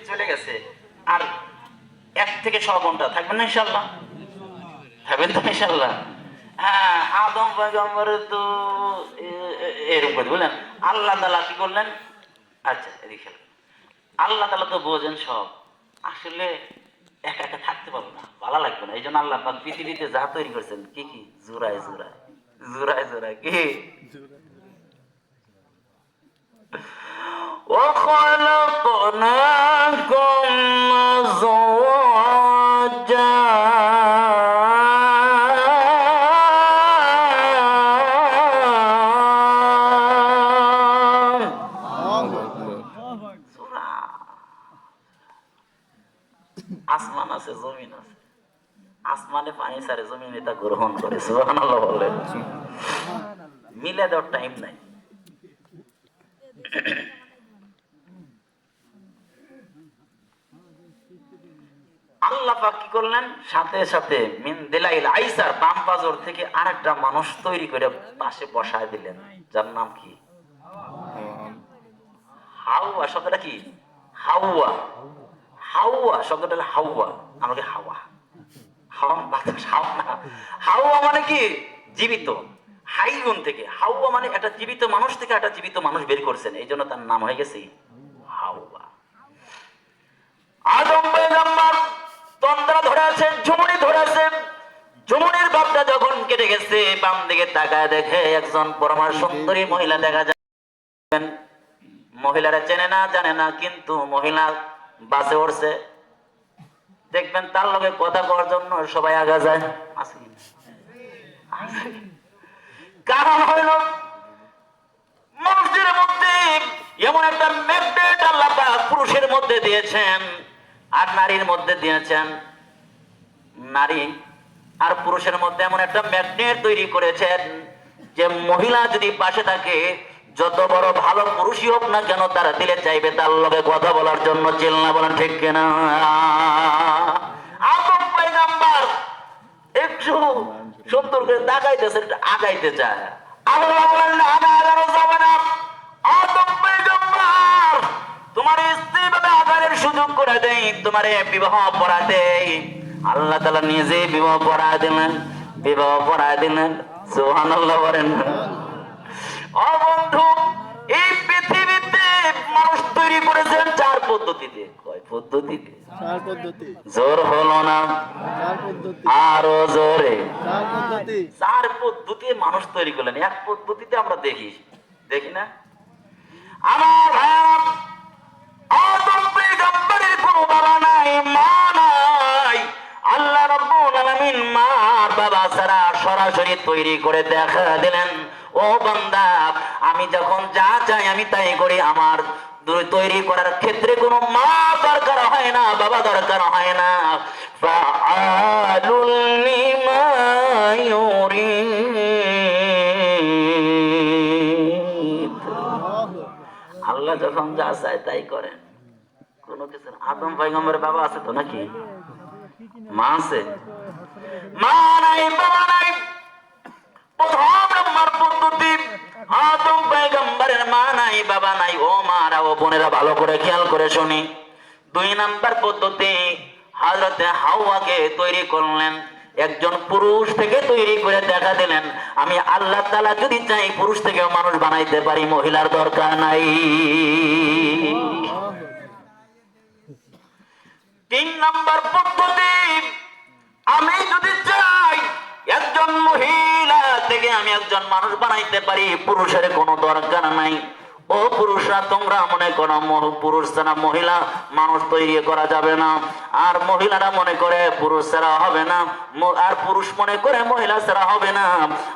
চলে গেছে আর 1 থেকে 100 ঘন্টা থাকবেন না ইনশাআল্লাহ? থাকবেন তো ইনশাআল্লাহ? হ্যাঁ, আদম পয়গম্বর তো এরকম করে বললেন। আল্লাহ তাআলা কি করলেন? আচ্ছা এদিকে আল্লাহ তাআলা তো বোঝেন সব। আসলে একা একা থাকতে পারবো না, ভালো লাগবে না। এই জন্য আল্লাহ পাক পৃথিবীতে যা তৈরি করছেন কি কি জোড়ায় জোড়ায় জোড়ায় জোড়ায় কি وخلقناكم أزواجا আসমান আছে জমিন আছে, আসমানে পানি ছাড়ে জমিনে তা গ্রহণ করে। সুবহানাল্লাহ বলে, মিলে দেওয়ার টাইম নাই। আল্লাহ পাক কি করলেন? সাথে সাথে মিন দিলাইল আইসার বাম পাজর থেকে আরেকটা মানুষ তৈরি করে পাশে বসায় দিলেন, যার নাম কি? হাওয়া। শব্দটা কি? হাওয়া। হাওয়া শব্দটা হলো হাওয়া। আমাকে হাওয়া হাওয়া বাতাস হাওয়া না। হাওয়া মানে কি? জীবিত। হাইগুন থেকে হাওয়া মানে একটা জীবিত মানুষ থেকে একটা জীবিত মানুষ বের করছেন, এই জন্য তার নাম হয়ে গেছে হাওয়া। আদম পয়গম্বর তন্দ্রা ধরে আছেন, ঝুমুনি ধরে আছেন। ঝুমুনির বাপটা যখন কেটে গেছে, বাম দিকে তাকায় দেখে একজন পরমা সুন্দরী মহিলা দেখা যায়। মহিলারা চেনে না জানে না, কিন্তু মহিলা বাসে উঠছে। দেখবেন তার লগে কথা করার জন্য সবাই আগা যায়। কারণ হইল মানুষের মধ্যে এমন একটা ম্যাগনেট আল্লাহ পাক পুরুষের মধ্যে দিয়েছেন আর নারীর মধ্যে দিয়েছেন। নারী আর পুরুষের মধ্যে এমন একটা ম্যাগনেট তৈরি করেছেন যে মহিলা যদি পাশে থাকে, যত বড় ভালো পুরুষই হোক না কেন, তারা দিলে চাইবে তার লগে কথা বলার জন্য। চিল্লা বলেন ঠিক কিনা? আদম পয়গম্বর একটু সুন্দর করে তাকাইতেছে, আগাইতে চায়। আল্লাহ বলেন না, আগানো যাবে না। আদম পয়গম্বর তোমার স্ত্রী ভাবে আগানের সুযোগ করে দেই, তোমারে বিবাহ পড়া দেই। আল্লাহ তাআলা নিজে বিবাহ পড়া দিলেন, বিবাহ পড়া দিলেন। সুবহানাল্লাহ বলেন। ও বন্ধু, এই পৃথিবীতে মানুষ তৈরি করেছেন 4 পদ্ধতিতে। কয় পদ্ধতিতে? 4 পদ্ধতি। জোর হলো না, 4 পদ্ধতি। আরো জোরে। 4 পদ্ধতি। 4 পদ্ধতিতে মানুষ তৈরি করলেন। এক পদ্ধতিতে আমরা দেখি দেখি না। আমার ভাইরা, আদম পয়গম্বরের কোনো বাবা নাই, মা নাই। আল্লাহ রাব্বুল আলামিন মা বাবা ছাড়া সরাসরি তৈরি করে দেখা দিলেন। ও বান্দা, আমি যখন যা চাই আমি তাই করি। আমার তৈরি করার ক্ষেত্রে কোনো মা দরকার হয় না, বাবা দরকার হয় না। ফাআলুল লিমা ইউরিদ। আল্লাহ যখন যা চায় তাই করেন, কোনো কিছু। আদম পয়গম্বরের বাবা আছে তো নাকি? মা আছে? মা নাই, বাবা নাই। প্রথম নম্বর পদ্ধতি, আদম পয়গম্বরের মা নাই, বাবা নাই। ও মারা, ও বোনেরা, ভালো করে খেয়াল করে শুনি। 2 নম্বর পদ্ধতি, হযরতে হাওয়াকে তৈরি করলেন, একজন পুরুষ থেকে তৈরি করে দেখা দিলেন। আমি আল্লাহ তাআলা যদি চাই পুরুষ থেকে মানুষ বানাইতে পারি, মহিলার দরকার নাই। 3 নম্বর পদ্ধতি, আমি যদি চাই একজন মহিলা থেকে আমি একজন মানুষ বানাইতে পারি, পুরুষের কোনো দরকার নাই। ও পুরুষরা, তোমরা মনে করো পুরুষ ছাড়া মহিলা মানুষ তৈরি করা যাবে না, আর মহিলারা মনে করে পুরুষ ছাড়া হবে না, আর পুরুষ মনে করে মহিলা ছাড়া হবে না।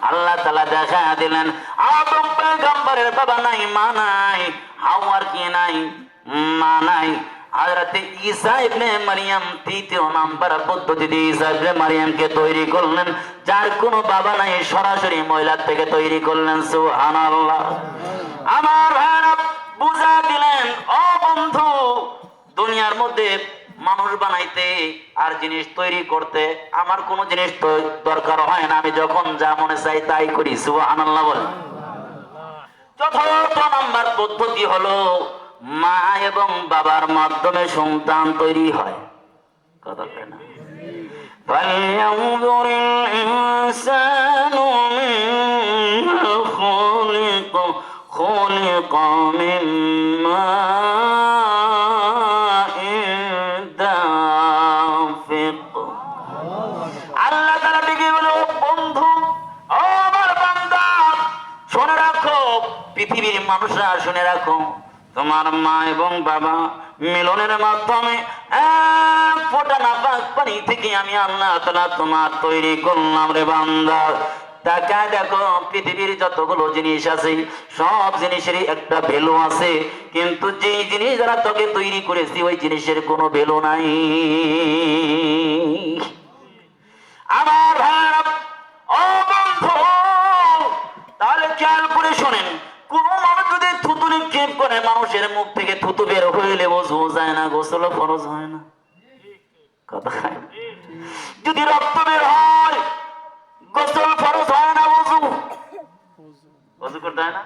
আল্লাহ তাআলা দেখা দিলেন আদম পয়গম্বরের বাবা নাই, মা নাই। হাওয়ার কি নাই? মা নাই। হযরত ঈসা ইবনে মারইয়াম 3য় নাম্বার পদ্ধতিতে ঈসা ইবনে মারইয়ামকে তৈরি করলেন, যার কোনো বাবা নাই, সরাসরি মহিলা থেকে তৈরি করলেন। সুবহানাল্লাহ। আমার ভাইরা বুঝা দিলেন, ও বন্ধু, দুনিয়ার মধ্যে মানুষ বানাইতে আর জিনিস তৈরি করতে আমার কোনো জিনিস তো দরকার হয় না। আমি যখন যা মনে চাই তাই করি। সুবহানাল্লাহ বলেন। চতুর্থ নাম্বার পদ্ধতি হলো মা এবং বাবার মাধ্যমে সন্তান তৈরি হয়, কথা বলে না? فلينظر الإنسان مما خلق خلق من ماء دافق আল্লাহ তাআলা ডেকে বলো, বন্ধু ও আমার বান্দা শুনে রাখো, পৃথিবীর মানুষরা শুনে রাখো, তোমার মা এবং বাবা মিলনের মাধ্যমে এক ফোঁটা নাপাক পানি থেকে আমি আল্লাহ তাআলা তোমার তৈরি করলাম রে বান্দা। তাকায় দেখো, পৃথিবীর যতগুলো জিনিস আছে সব জিনিসেরই একটা ভ্যালু আছে, কিন্তু যে জিনিস যারা তোকে তৈরি করেছে ওই জিনিসের কোনো ভ্যালু নাই। আমার ভাইরা ও বন্ধু, তাহলে খেয়াল করে শোনেন, কোন মানুষ যদি থুতু নিক্ষেপ করে মানুষের মুখ থেকে থুতু বের হইলে ওযু যায় না, গোসল ফরজ হয় না, কথা হয় না? যদি রক্ত বের হয় গোসল ফরজ হয় না, ওযু করতে হয় না?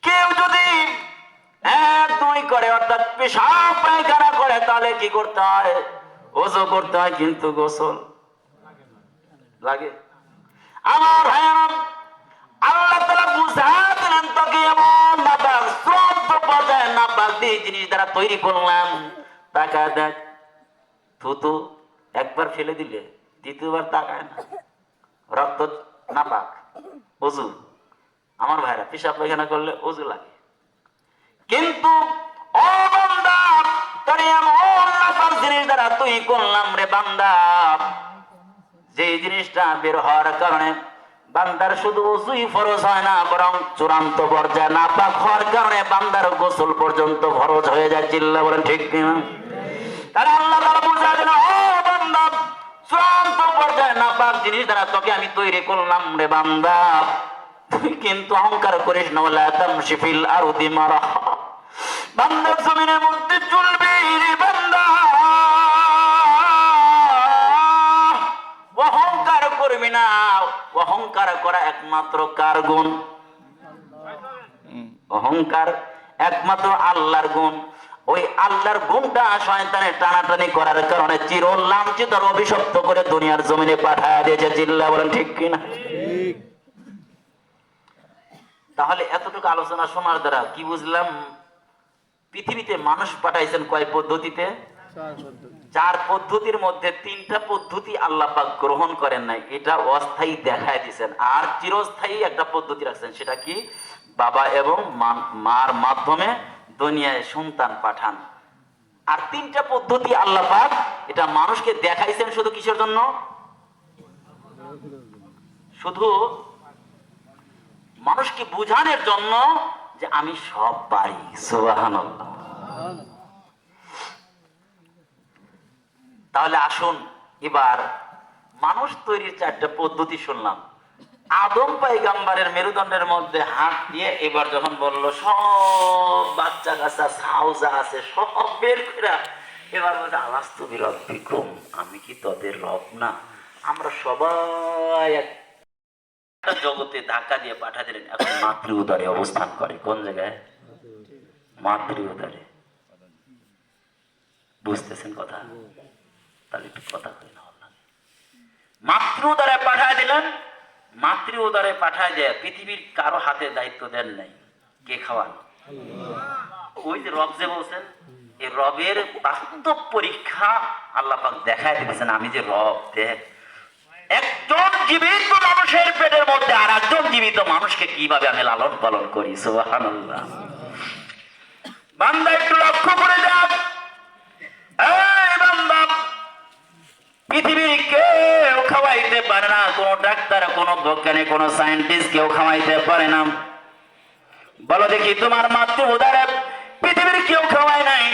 কেউ যদি এক দুই করে অর্থাৎ পেশাব পায়খানা করে তাহলে কি করতে হয়? ওযু করতে হয়, কিন্তু গোসল লাগে। আমার ভাইয়েরা, আল্লাহ তাআলা বুঝাতেন তোকে এমন নাপাক শ্রদ্ধ পর্যায়ে নাপাক দিয়ে জিনিস দ্বারা তৈরি করলাম। তাকা দেখ, থুতু একবার ফেলে দিলে দ্বিতীয়বার তাকায় না, রক্ত নাপাক, ওযু। আমার ভাইরা পেশাব পায়খানা করলে ওযু লাগে, কিন্তু ও বান্দা তোরে এমন নাপাক জিনিস দ্বারা তৈরি করলাম রে বান্দা, যে জিনিসটা বের হওয়ার কারণে বান্দার শুধু ওযুই ফরজ হয় না, বরং চূড়ান্ত পর্যায়ে নাপাক হওয়ার কারণে বান্দার গোসল পর্যন্ত ফরজ হয়ে যায়। চিল্লা বলেন ঠিক কিনা? তাহলে আল্লাহ তাআলা বুঝা দিল, ও বান্দা চূড়ান্ত পর্যায়ে নাপাক জিনিস দ্বারা তোকে আমি তৈরি করলাম রে বান্দা, তুই কিন্তু অহংকার করিস না। ওয়ালা তামশি ফিল আরদি মারাহা, বান্দা জমিনের মধ্যে চলবি রে বান্দা, অহংকার করবি না। অহংকার করা একমাত্র কার গুণ? অহংকার একমাত্র আল্লাহর গুণ। ওই আল্লাহর গুণটা শয়তানের টানাটানি করার কারণে চির লাঞ্ছিত আর অভিশপ্ত করে দুনিয়ার জমিনে পাঠায় দিয়েছে। চিল্লা বলেন ঠিক কিনা? ঠিক। তাহলে এতটুকু আলোচনা শোনার দ্বারা কি বুঝলাম? পৃথিবীতে মানুষ পাঠাইছেন কয় পদ্ধতিতে? 4 পদ্ধতি। 4 পদ্ধতির মধ্যে 3টা পদ্ধতি আল্লাহ পাক গ্রহণ করেন নাই, এটা অস্থায়ী দেখায় দিয়েছেন। আর চিরস্থায়ী একটা পদ্ধতি রাখছেন, সেটা কি? বাবা এবং মার মাধ্যমে দুনিয়ায় সন্তান পাঠান। আর 3টা পদ্ধতি আল্লাহ পাক এটা মানুষকে দেখাইছেন শুধু কিসের জন্য? শুধু মানুষকে বুঝানোর জন্য যে আমি সব পারি। সুবহানাল্লাহ। তাহলে আসুন এবার মানুষ তৈরির 4টা পদ্ধতি শুনলাম। আদম পয়গম্বরের মেরুদণ্ডের মধ্যে হাত দিয়ে এবার যখন বলল সব বাচ্চা কাচ্চা সাউজা আছে সব বের করে, এবার বলছে আলাস্তু বিরব্বিকুম, আমি কি তোদের রব না? আমরা সবাই একটা জগতে ধাক্কা দিয়ে পাঠা দিলেন, এখন মাতৃ উদরে অবস্থান করে। কোন জায়গায়? মাতৃ উদরে। বুঝতেছেন কথা? তাহলে একটু কথা কই না, মাতৃ উদরে পাঠায় দিলেন। মাতৃ উদরে পাঠায় দেয়, পৃথিবীর কারো হাতে দায়িত্ব দেন নাই। কে খাওয়ান? ওই যে রব যে বলছেন, এই রবের বাস্তব পরীক্ষা আল্লাহ পাক দেখায় দিয়েছেন, আমি যে রব। দেখ, একজন জীবিত মানুষের পেটের মধ্যে আর একজন জীবিত মানুষকে কিভাবে আমি লালন পালন করি। সুবহানাল্লাহ। বান্দা একটু লক্ষ্য করে যাক, এই বান্দা, পৃথিবীর কেউ খাওয়াইতে পারে না, কোন ডাক্তার, কোন বৈজ্ঞানিক, কোন সায়েন্টিস্ট কেউ খাওয়াইতে পারে না। বলো দেখি, তোমার মাতৃ উদরে পৃথিবীর কেউ খাওয়ায় নাই।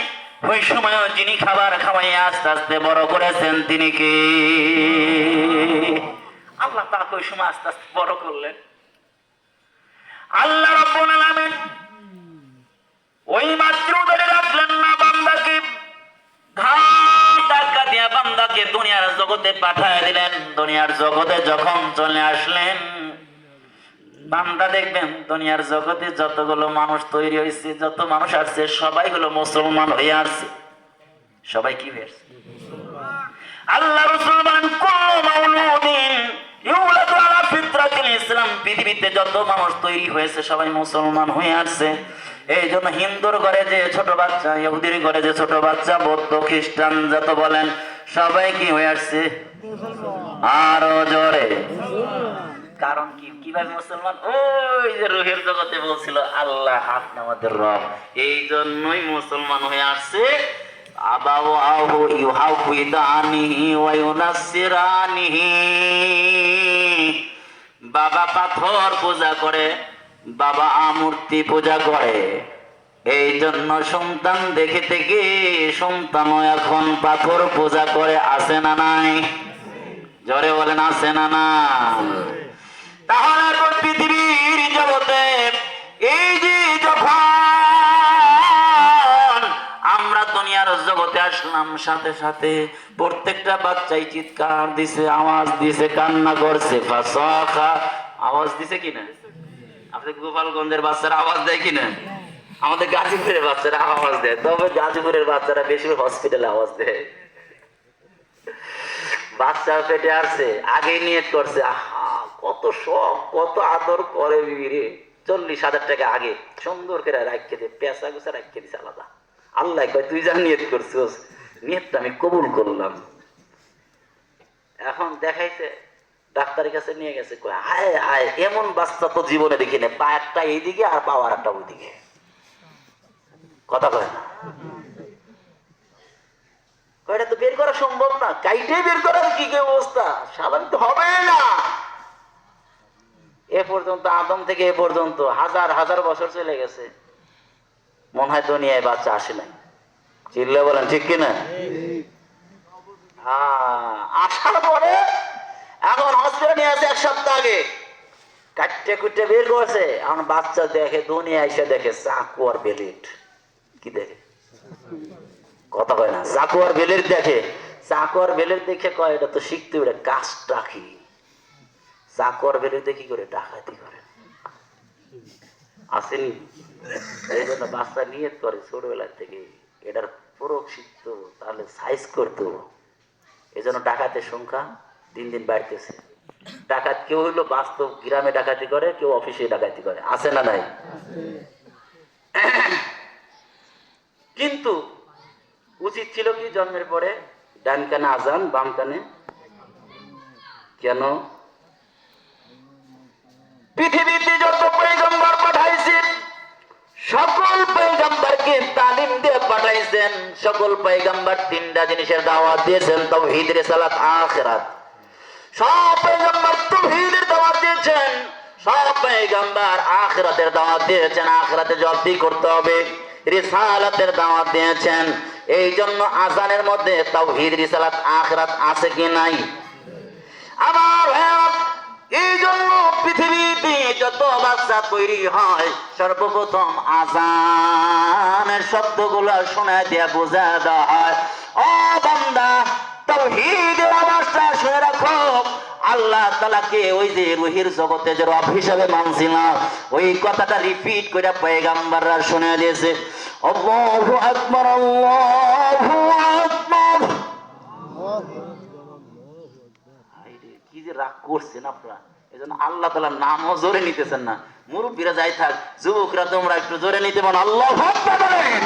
ওই সময় যিনি খাবার খাওয়াইয়া আস্তে আস্তে বড় করেছেন তিনি কে? আল্লাহ পাক ওই সময় আস্তে আস্তে বড় করলেন। আল্লাহ রাব্বুল আলামিন ওই মাতৃ উদরে রাখলেন না বান্দাকে, ধাক্কা দিয়া বান্দাকে দুনিয়ার জগতে পাঠায় দিলেন। দুনিয়ার জগতে যখন চলে আসলেন, বান্দা দেখবেন দুনিয়ার জগতে যতগুলো মানুষ তৈরি হয়েছে, যত মানুষ আসছে, সবাই হলো মুসলমান হয়ে আসছে। সবাই কি হয়েছে? আল্লাহ রাসূল বলেন কুল্লু মাউলুদিন ইউলাদু আলা ফিতরাতিল ইসলাম, পৃথিবীতে যত মানুষ তৈরি হয়েছে সবাই মুসলমান হয়ে আসছে। এই জন্য হিন্দুর ঘরে যে ছোট বাচ্চা, ইহুদির ঘরে যে ছোট বাচ্চা, বৌদ্ধ খ্রিস্টান যত বলেন সবাই কি হয়ে আসছে? আরো জোরে। কারণ কি? কিভাবে মুসলমান? ওই যে রুহের জগতে বলছিল আল্লাহ আপনি আমাদের রব, এই জন্যই মুসলমান হয়ে আসছে। আবাওয়াহু ইউহাউইদানিহি ওয়া ইউনাসসিরানিহি, বাবা পাথর পূজা করে, বাবা মূর্তি পূজা করে। এই জন্য সন্তান দেখে থেকে সন্তানও এখন পাথর পূজা করে। আছে না নাই? জোরে বলেন আছে না না? তাহলে এখন পৃথিবীর জগতে এই যে যখন আমরা দুনিয়ার জগতে আসলাম, সাথে সাথে প্রত্যেকটা বাচ্চাই চিৎকার দিছে, আওয়াজ দিছে, কান্না করছে। ফাসাখা, আওয়াজ দিছে কিনা? আপনাদের গোপালগঞ্জের বাচ্চারা আওয়াজ দেয় কিনা? আমাদের গাজীপুরের বাচ্চারা আওয়াজ দেয়। তবে গাজীপুরের বাচ্চারা বেশি হসপিটালে আওয়াজ দেয়। বাচ্চা পেটে আসছে, আগেই নিয়ত করছে, আহা কত শখ, কত আদর করে বিবিরে। 40,000 টাকা আগে সুন্দর করে রাখতে দে, পেঁচা গুছা রাখতে দিছে আলাদা। আল্লাহ কয় তুই যা নিয়ত করছিস, নিয়তটা আমি কবুল করলাম। এখন দেখাইছে, ডাক্তারের কাছে নিয়ে গেছে, কয় হায় হায় এমন বাচ্চা তো জীবনে দেখি না, পা একটা এইদিকে আর পাওয়ার একটা ওইদিকে। কথা কয় না? এটা তো বের করা সম্ভব না, কাইটে বের করার কি অবস্থা, স্বাভাবিক তো হবে না। এ পর্যন্ত আদম থেকে এ পর্যন্ত হাজার হাজার বছর চলে গেছে, মনে হয় দুনিয়ায় বাচ্চা আসে নাই। চিল্লা বলেন ঠিক কিনা? আসার পরে এখন হসপিটালে নিয়ে আছে 1 সপ্তাহ আগে, কাটতে কুটতে বের করছে। এখন বাচ্চা দেখে, দুনিয়া এসে দেখে চাকু আর বেলেট। কি দেখে? কথা কয় না? চাকু আর বেলের দেখে। চাকু আর বেলের দেখে কয় এটা তো শিখতে হবে, কাজটা কি? চাকু আর বেলের দেখি করে ডাকাতি করে আসেনি। এই জন্য বাচ্চা নিয়ত করে ছোটবেলা থেকে এটার পুরো শিখতো, তাহলে সাইজ করতো। এই জন্য ডাকাতের সংখ্যা দিন দিন বাড়তেছে। ডাকাত কেউ হইলো বাস্তব গ্রামে ডাকাতি করে, কেউ অফিসে ডাকাতি করে। আছে না নাই? কিন্তু উচিত ছিল কি জন্মের পরে ডান কানে আজান, বাম কানে কেন? পৃথিবীতে যত পয়গম্বর পাঠাইছেন সকল পয়গম্বরকে তালিম দিয়ে পাঠাইছেন। সকল পয়গম্বর 3টা জিনিসের দাওয়াত দিয়েছেন, তাওহীদ, রিসালাত, আখিরাত। সব পয়গম্বর তাওহীদের দাওয়াত দিয়েছেন, সব পয়গম্বর আখিরাতের দাওয়াত দিয়েছেন। আখিরাতে জবাবদি করতে হবে। রিসালাতের দাওয়াত দিয়েছেন। এই জন্য আজানের মধ্যে তাওহীদ, রিসালাত, আখিরাত আছে কি নাই? আমার এই জন্য পৃথিবীতে যত বাচ্চা তৈরি হয় সর্বপ্রথম আজানের শব্দগুলো শোনা দিয়ে বোঝা দেওয়া হয়, ও বান্দা তাওহীদের আওয়াজটা শুনে রাখো। আল্লাহ তাআলাকে ওই যে রুহের জগতে যে রব হিসাবে মানছিলাম, ওই কথাটা রিপিট করে পয়গম্বররা শুনে দিয়েছে। আল্লাহু আকবার, আল্লাহু আকবার। কি যে রাগ করছেন আপনারা, এই জন্য আল্লাহ তাআলার নামও জোরে নিতেছেন না। মুরব্বীরা যাই থাক, যুবকরা তোমরা একটু জোরে নিতে পারো, আল্লাহু আকবার বলেন।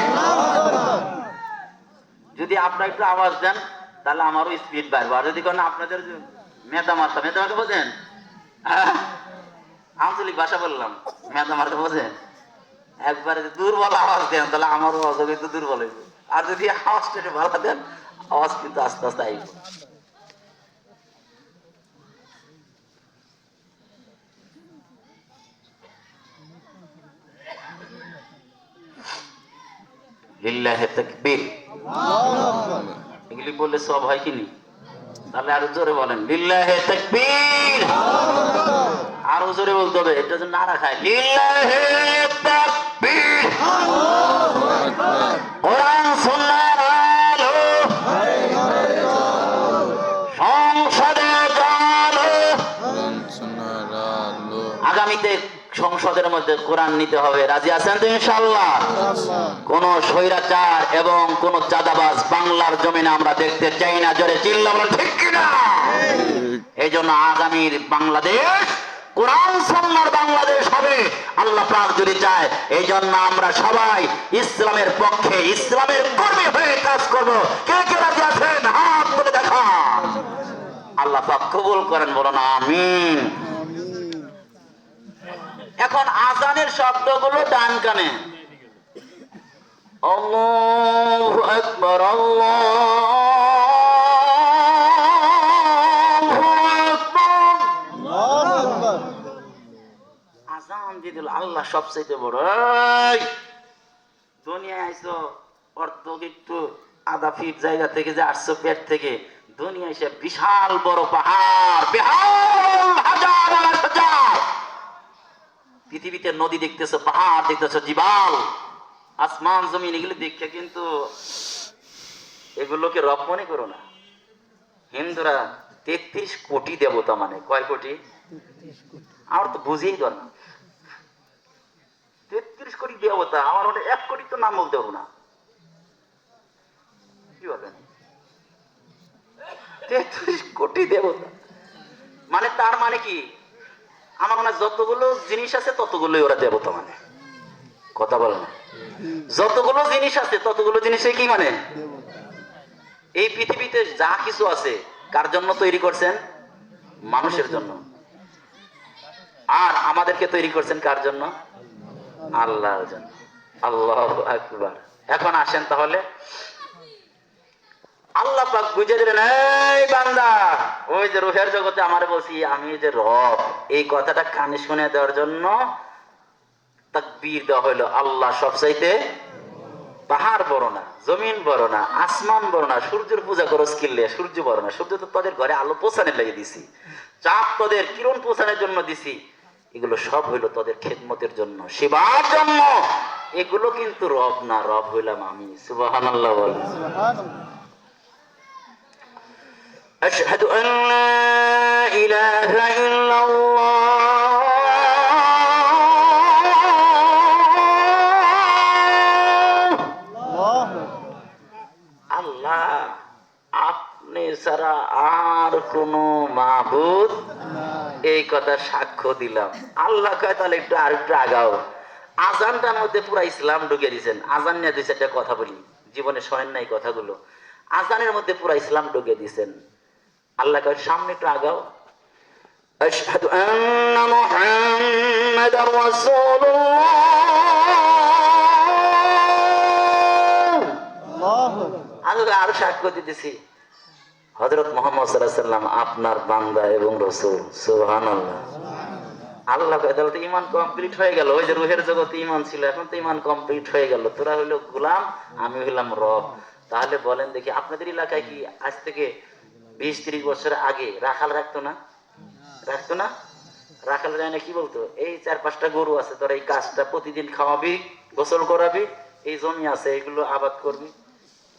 যদি আপনারা একটু আওয়াজ দেন তাহলে আমারও স্পিড বাড়বে। আর যদি কোন আপনাদের মেধা মাথা, মেধা মাথা বোঝেন? আঞ্চলিক ভাষা বললাম, মেধা মাথা বোঝেন? একবারে দুর্বল আওয়াজ দেন তাহলে আমারও আওয়াজ কিন্তু দুর্বল হইবে। আর যদি আওয়াজটা একটু ভালো দেন, আওয়াজ কিন্তু আস্তে আস্তে আইবে। লিল্লাহি তাকবীর। এগুলি বললে সব হয় কিনি? তাহলে আরো জোরে বলেন, লিল্লাহি তাকবীর। আরো জোরে বলতে হবে, এটা যেন না রাখায়। লিল্লাহি তাকবীর। কোরআন সুন্নাহর আলো সংসদে আলো। আগামীতে সংসদের মধ্যে কোরআন নিতে হবে। রাজি আছেন তো ইনশাআল্লাহ? কোন স্বৈরাচার এবং কোন চাঁদাবাজ বাংলার জমিনে আমরা দেখতে চাই না। জোরে চিল্লাম না, ঠিক কিনা? এই জন্য আগামীর বাংলাদেশ কোরআন সুন্নাহর বাংলাদেশ হবে আল্লাহ পাক যদি চায়। এই জন্য আমরা সবাই ইসলামের পক্ষে, ইসলামের কর্মী হয়ে কাজ করব। কে কে রাজি আছেন হাত তুলে দেখান। আল্লাহ পাক কবুল করেন, বলুন আমিন। এখন আজানের শব্দগুলো ডান কানে। আল্লাহু আকবার, আল্লাহু আকবার। আজান দিয়ে দিল, আল্লাহ সবচেয়ে বড়। এই দুনিয়ায় আইছো অর্ধ একটু আধা ফিট জায়গা থেকে যে আসছো, পেট থেকে দুনিয়া এসে বিশাল বড় পাহাড়, বিশাল হাজার হাজার পৃথিবীতে নদী দেখতেছো, পাহাড় দেখতেছো, জিবাল, আসমান জমিন, এগুলো দেখে কিন্তু এগুলোকে রব মনে করো না। হিন্দুরা 33 কোটি দেবতা মানে। কয় কোটি? আমার তো বুঝেই দর না। 33 কোটি দেবতা, আমার ওটা 1 কোটি তো নাম বলতে পারবো না। কি বলেন? 33 কোটি দেবতা মানে, তার মানে কি? আমার মনে হয় যতগুলো জিনিস আছে ততগুলোই ওরা দেবতা মানে। কথা বলে না? যতগুলো জিনিস আছে ততগুলো জিনিসে কি মানে? এই পৃথিবীতে যা কিছু আছে কার জন্য তৈরি করছেন? মানুষের জন্য। আর আমাদেরকে তৈরি করছেন কার জন্য? আল্লাহর জন্য। আল্লাহু আকবার। এখন আসেন তাহলে, আল্লাহ পাক বুঝে দিলেন, এই বান্দা, ওই যে রুহের জগতে আমারে বলছি আমি যে রব, এই কথাটা কানে শুনে দেওয়ার জন্য তাকবীর দেওয়া হইলো। আল্লাহ সবচাইতে, পাহাড় বড় না, জমিন বড় না, আসমান বড় না, সূর্যের পূজা করো কিনলে, সূর্য বড় না, সূর্য তো তোদের ঘরে আলো পৌঁছানোর লাগিয়ে দিছি, চাঁদ তোদের কিরণ পৌঁছানোর জন্য দিছি, এগুলো সব হইলো তোদের খেদমতের জন্য, সেবার জন্য। এগুলো কিন্তু রব না, রব হইলাম আমি। সুবহানাল্লাহ বল। আশহাদু আল্লা ইলাহা ইল্লাল্লাহ। আল্লাহ আপনি ছাড়া আর কোন মাবুদ, এই কথা সাক্ষ্য দিলাম। আল্লাহ কয় তাহলে একটু আর একটু আগাও। আজানটার মধ্যে পুরা ইসলাম ঢুকে দিয়েছেন। আজান নিয়ে 2-4টা কথা বলি, জীবনে শোনেন নাই কথাগুলো। আজানের মধ্যে পুরা ইসলাম ঢুকে দিয়েছেন। আল্লাহ কয় সামনে একটু আগাও। আশহাদু আন্না মুহাম্মাদার রাসূলুল্লাহ। আল্লাহ আরো সাক্ষ্য দিতেছি হযরত মুহাম্মদ সাল্লাল্লাহু আলাইহি ওয়াসাল্লাম আপনার বান্দা এবং রাসূল। সুবহানাল্লাহ। আল্লাহ তাহলে তো ঈমান কমপ্লিট হয়ে গেল। ওই যে রূহের জগতে ঈমান ছিল, এখন তো ঈমান কমপ্লিট হয়ে গেল। তোরা হইলো গোলাম, আমি হইলাম রব। তাহলে বলেন দেখি, আপনাদের এলাকায় কি আজ থেকে 20-30 বছর আগে রাখাল রাখতো না? রাখতো না? রাখাল যায় না, কি বলতো? এই 4-5টা গরু আছে, তোর এই কাজটা প্রতিদিন খাওয়াবি, গোসল করাবি, এই জমি আছে এগুলো আবাদ করবি,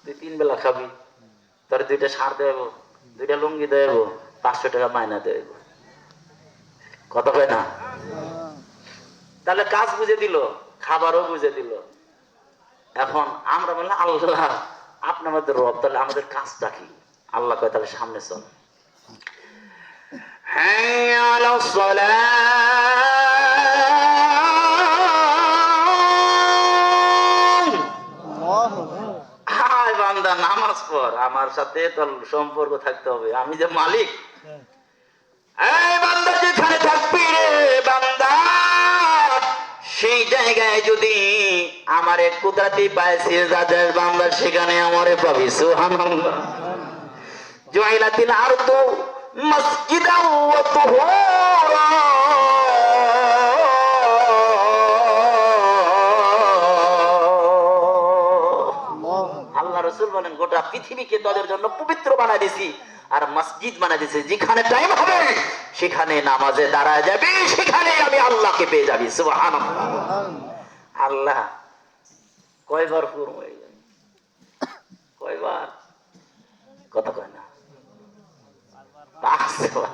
তুই 3 বেলা খাবি, তোর 2টা সার দেব, 2টা লুঙ্গি দেব, 500 টাকা মাইনা দেব। কথা হয় না? তাহলে কাজ বুঝে দিল, খাবারও বুঝে দিল। এখন আমরা বললাম আল্লাহ আপনার মধ্যে রব, তাহলে আমাদের কাজটা কি? আল্লাহ কয় তাহলে সামনে চল। হাইয়া আলাস সালাহ। হায় বান্দা নামাজ পড়, আমার সাথে তোর সম্পর্ক থাকতে হবে, আমি যে মালিক। এই বান্দা যেখানে থাকবি রে বান্দা, সেই জায়গায় যদি আমারে কুদরতি পাইছিস যাদের বান্দা, সেখানে আমারে পাবি। সুবহানাল্লাহ। জুইলাতিল আরদু মাসজিদাও ওয়া তুহুরা। আল্লাহ রাসূল বলেন গোটা পৃথিবীকে তাদের জন্য পবিত্র বানায় দিয়েছি, আর মসজিদ বানায় দিয়েছি। যেখানে টাইম হবে সেখানে নামাজে দাঁড়ায় যাবি, সেখানে আমি আল্লাহকে পেয়ে যাবি। সুবহানাল্লাহ। আল্লাহ কয়বার পূর্ণ হয়ে যাবে? কয়বার? কথা কয় না? 5 বার।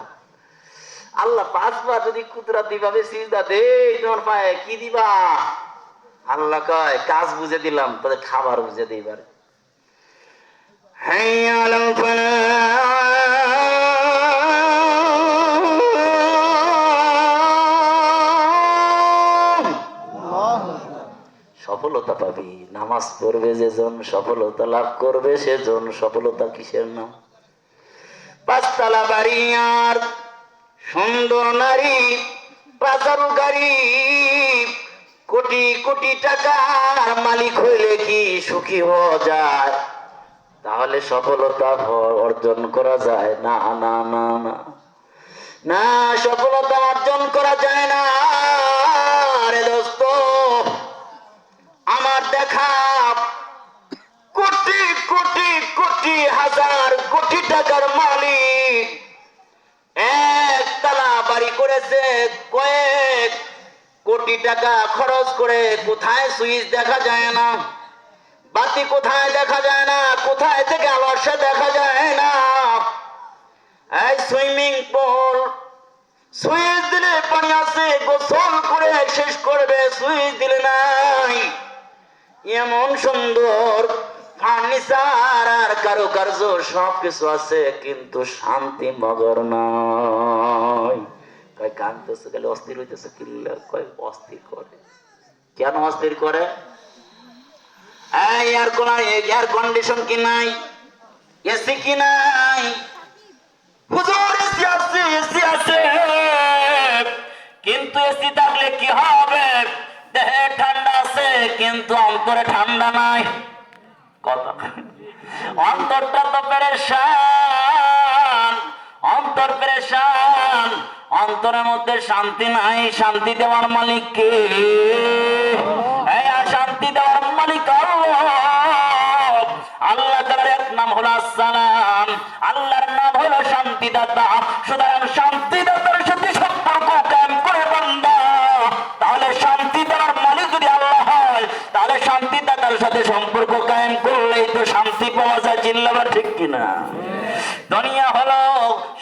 আল্লাহ 5 পাঁচবার যদি কুদরতি ভাবে সিজদা দেই তোমার পায়ে কি দিবা? আল্লাহ কয় কাজ বুঝে দিলাম, তবে খাবার বুঝে দিবার। হাইয়া আলাল আল্লাহু আকবার। সফলতা পাবি, নামাজ পড়বে যেজন সফলতা লাভ করবে সেজন। সফলতা কিসের নাম? পাঁচতলা বাড়ি আর সুন্দর নারী, পাঁচারু গাড়ি, কোটি কোটি টাকার মালিক হইলে কি সুখী হওয়া যায়? তাহলে সফলতা অর্জন করা যায় না? না না না না, সফলতা অর্জন করা যায় না রে দোস্ত। আমার দেখা কোটি কোটি কোটি হাজার কোটি টাকার মালিক একতলা বাড়ি করেছে, কয়েক কোটি টাকা খরচ করে, কোথায় সুইচ দেখা যায় না, বাতি কোথায় দেখা যায় না, কোথায় থেকে আলোসা দেখা যায় না। এই সুইমিং পুল, সুইচ দিলে পানি আছে, গোসল করে শেষ করবে, সুইচ দিলে নাই। এমন সুন্দর ফার্নিচার আর কারুকার্য সবকিছু আছে, কিন্তু শান্তি মগর নয়। কয় কাঁদতেছে, গেলে অস্থির হইতেছে, কিল্লা কয় অস্থির করে। কেন অস্থির করে? এয়ার কন্ডিশন কি নাই, এসি কি নাই? হুজুর এসি আছে, এসি আছে, কিন্তু এসি থাকলে কি হবে? দেহে ঠান্ডা আছে কিন্তু অন্তরে ঠান্ডা নাই। কথা অন্তরটা তো পেরেশান, অন্তর পেরেশান, অন্তরের মধ্যে শান্তি নাই। শান্তি দেওয়ার মালিক কে? শান্তি দেওয়ার মালিক আল্লাহ। আল্লাহ তাআলার এক নাম হলো আসসালাম, আল্লাহর নাম হলো শান্তিদাতা। সুতরাং শান্তিদাতার সাথে সম্পর্ক কায়েম করে বান্দা, তাহলে শান্তি দেওয়ার মালিক যদি আল্লাহ হয়, তাহলে শান্তিদাতার সাথে সম্পর্ক কায়েম করলেই তো শান্তি পাওয়া যায়। চিল্লাবার ঠিক কিনা? দুনিয়া হলো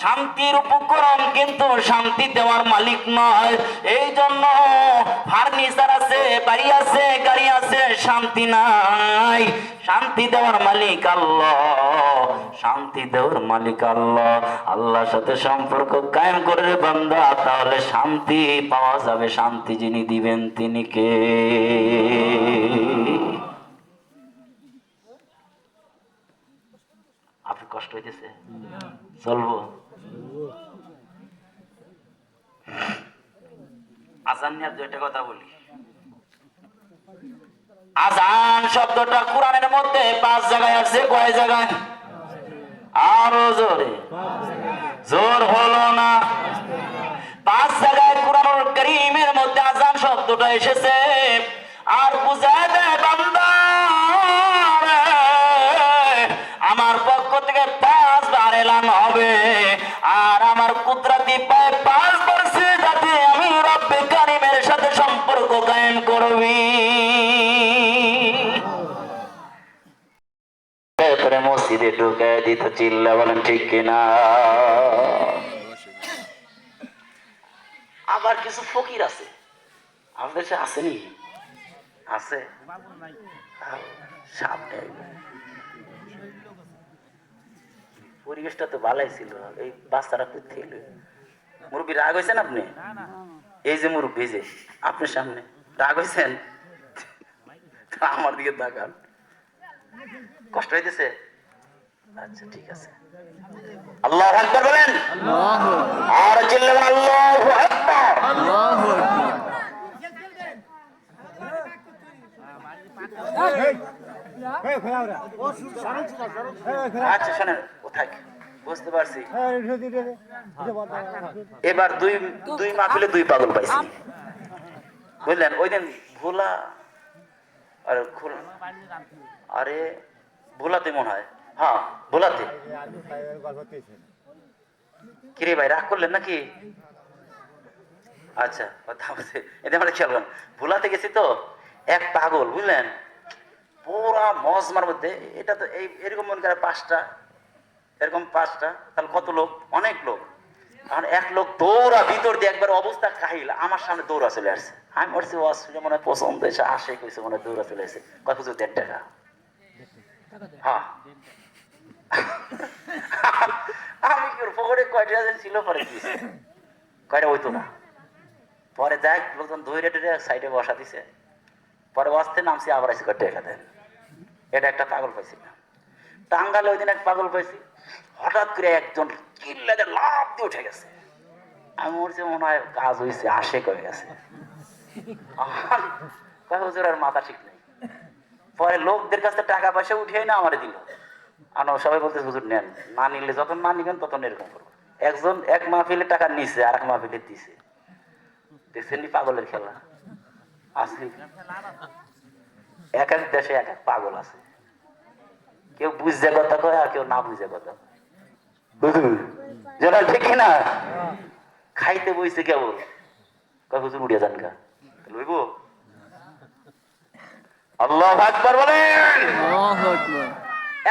শান্তির উপকরণ, কিন্তু শান্তি দেওয়ার মালিক নয়। এই জন্য ফার্নিচার আছে, বাড়ি আছে, গাড়ি আছে, শান্তি নাই। শান্তি দেওয়ার মালিক আল্লাহ, শান্তি দেওয়ার মালিক আল্লাহ। আল্লাহর সাথে সম্পর্ক কায়েম করে রে বান্দা, তাহলে শান্তি পাওয়া যাবে। শান্তি যিনি দিবেন তিনি কে? আপনি কষ্ট হইতেছে? চলবো? আজান নিয়ে দুইটা কথা বলি। আজান শব্দটা কোরআনের মধ্যে 5 জায়গায় আসছে। কয় জায়গায়? আরো জোরে, জোর হলো না। 5 জায়গায় কোরআনুল কারীমের মধ্যে আজান শব্দটা এসেছে। আর বুঝায় দেয় বান্দা, আমার পক্ষ থেকে 5 বার এলান হবে, আর আমার কুদরতি পায়ে 5 বার সিজদাতে আমি রব্বে কারীমের সাথে সম্পর্ক কায়েম করবি। তারপরে মসজিদে ঢুকায় দিত। চিল্লা বলেন ঠিক কিনা? আবার কিছু ফকির আছে, আমাদের দেশে আসেনি? আছে সামনে। পরিবেশটা তো ভালোই ছিল, এই বাচ্চারা কোথায় এলো? মুরব্বী রাগ হয়েছেন আপনি? এই যে মুরব্বী, যে আপনার সামনে রাগ হয়েছেন? আমার দিকে তাকান। কষ্ট হইতেছে? আচ্ছা ঠিক আছে। আল্লাহু আকবার বলেন। আল্লাহু আকবার। আর চিল্লাবেন আল্লাহু আকবার। আল্লাহু আকবার। আচ্ছা শোনেন, কোথায় বুঝতে পারছি। এবার দুই মাহফিলে 2 পাগল পাইছি, বুঝলেন? ওই দিন ভোলা আর আরে ভোলাতে মনে হয়, হ্যাঁ ভোলাতে। কিরে ভাই রাগ করলেন নাকি? আচ্ছা কথা বলছে, এটা আমরা খেয়াল করেন। ভোলাতে গেছি তো, এক পাগল, বুঝলেন, পুরা মজমার মধ্যে। এটা তো এই এরকম মনে করে 5টা, এরকম 5টা, তাহলে কত লোক? অনেক লোক। আর এক লোক দৌড়া ভিতর দিয়ে একবার অবস্থা কাহিল আমার সামনে দৌড়া চলে আসছে। আমি বলছি ওয়াজ শুনে মনে হয় পছন্দ এসে আসে কইছে মনে হয় দৌড়া চলে আসছে। কয় হুজুর 1.5 টাকা। হ্যাঁ আমি কি ওর পকেটে কয়টা ছিল পরে দিয়েছে কয়টা হইতো না। পরে যাক লোকজন ধৈর্য টেরে সাইডে বসা দিছে। পরে অস্তে নামছি আবার আসি করে টাকা দেন। এটা একটা পাগল পাইছি না। টাঙ্গালে ওই দিন এক পাগল পাইছি। হঠাৎ করে একজন চিল্লাতে লাফ দিয়ে উঠে গেছে। আমি বলছি মনে হয় কাজ হয়েছে আসে কয়ে গেছে। কয় হুজুর আর মাথা ঠিক নেই। পরে লোকদের কাছে টাকা পয়সা উঠিয়ে না আমার দিল। আর সবাই বলতে হুজুর নেন, না নিলে যখন না নিবেন তখন এরকম করবো। একজন এক মাহফিলে টাকা নিছে আর এক মাহফিলে দিছে। দেখছেন নি পাগলের খেলা আসলি। এক এক দেশে এক এক পাগল আছে। কেউ বুঝছে কথা কয় আর কেউ না বুঝে কথা যেটা ঠিক না। খাইতে বইছে কেবল কয় হুজুর উড়িয়ে যান গা লইব। আল্লাহু আকবার বলেন। আল্লাহু আকবার।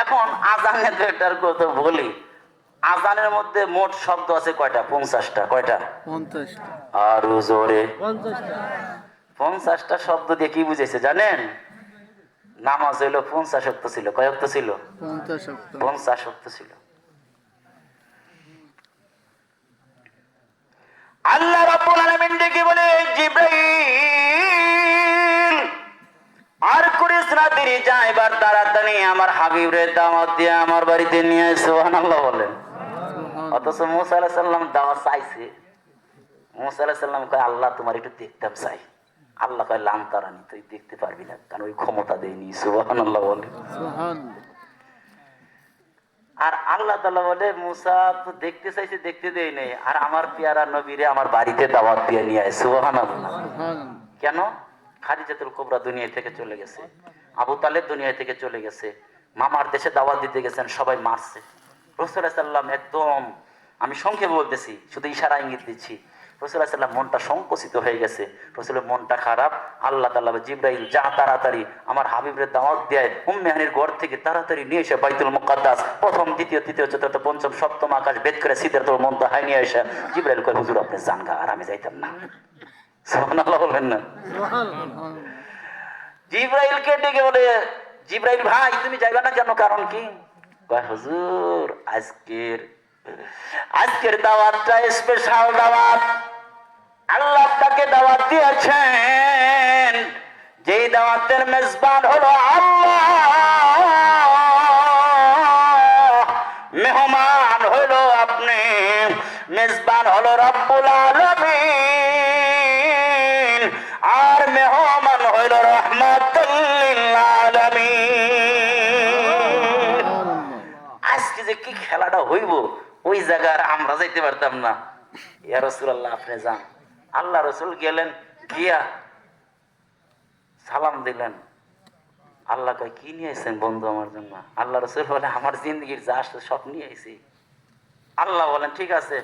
এখন আজানের এটার কথা বলি। আজানের মধ্যে মোট শব্দ আছে কয়টা? 50টা। কয়টা? 50টা। আরো জোরে। 50টা। 50টা শব্দ দিয়ে কি বুঝেছে জানেন? নামাজ হইলো 50 ওয়াক্ত ছিল। কয় ওয়াক্ত ছিল? 50 শক্ত। 50 ওয়াক্ত ছিল। আল্লাহ রাব্বুল আলামিন ডেকে বলে জিবরাইল আর করিস না দেরি, যা এবার তাড়াতাড়ি আমার হাবিবরে দাওয়াত দিয়ে আমার বাড়িতে নিয়ে আয়। সুবহানাল্লাহ বলেন। অথচ মুসা আলাইহিস সালাম দাওয়াত চাইছে। মুসা আলাইহিস সালাম কয় আল্লাহ তোমার একটু দেখতাম চাই। আল্লাহ কয় লাম তারানি, তুই দেখতে পারবি না কারণ ওই ক্ষমতা দেয়নি। সুবহানাল্লাহ বলেন। সুবহানাল্লাহ। আর আল্লাহ তাআলা বলে মুসা তো দেখতে চাইছে, দেখতে দেই নাই, আর আমার পেয়ারা নবীরে আমার বাড়িতে দাওয়াত দিয়ে নিয়ে আয়। সুবহানাল্লাহ। সুবহানাল্লাহ। কেন? খাদিজাতুল কুবরা দুনিয়া থেকে চলে গেছে, আবু তালেব দুনিয়া থেকে চলে গেছে, মামার দেশে দাওয়াত দিতে গেছেন, সবাই মারছে। রাসূলুল্লাহ সাল্লাল্লাহু আলাইহি ওয়াসাল্লাম একদম, আমি সংক্ষেপে বলতেছি, শুধু ইশারা ইঙ্গিত দিচ্ছি। রাসূলুল্লাহ সাল্লাল্লাহু আলাইহি ওয়াসাল্লাম মনটা সংকুচিত হয়ে গেছে, রাসূলের মনটা খারাপ। আল্লাহ তাআলা জিবরাইল যা তাড়াতাড়ি আমার হাবিবের দাওয়াত দেয় উম্মে হানির ঘর থেকে তাড়াতাড়ি নিয়ে এসে বাইতুল মুকাদ্দাস প্রথম দ্বিতীয় তৃতীয় চতুর্থ পঞ্চম সপ্তম আকাশ ভেদ করে সিদরাতুল মুনতাহা নিয়ে এসে জিবরাইল কয় হুজুর আপনি যান গা, আর আমি যাইতাম না। সুবহানাল্লাহ বলবেন না। সুবহানাল্লাহ। জিবরাইলকে ডেকে বলে জিবরাইল ভাই তুমি যাইবা না কেন? কারণ কি? কয় হুজুর আজকের দাওয়াতটা স্পেশাল দাওয়াত। আল্লাহ তাকে দাওয়াত দিয়েছেন, যেই দাওয়াতের মেজবান হলো আল্লাহ, মেহমান হলো আপনি, মেজবান হলো রব্বুল আলামিন, আর মেহমান হইল রাহমাতুল লিল আলামিন। আজকে যে কি খেলাটা হইব ওই জায়গায় আমরা যাইতে পারতাম না। ইয়া রাসূলুল্লাহ আপনি যান। আল্লাহ রাসূল গেলেন, গিয়া সালাম দিলেন। আল্লাহ কয় কি নিয়ে আইছেন বন্ধু আমার জন্য? আল্লাহ রাসূল বলে আমার জিন্দগির যা আসছে সব নিয়ে আইছি। আল্লাহ বলেন ঠিক আছে,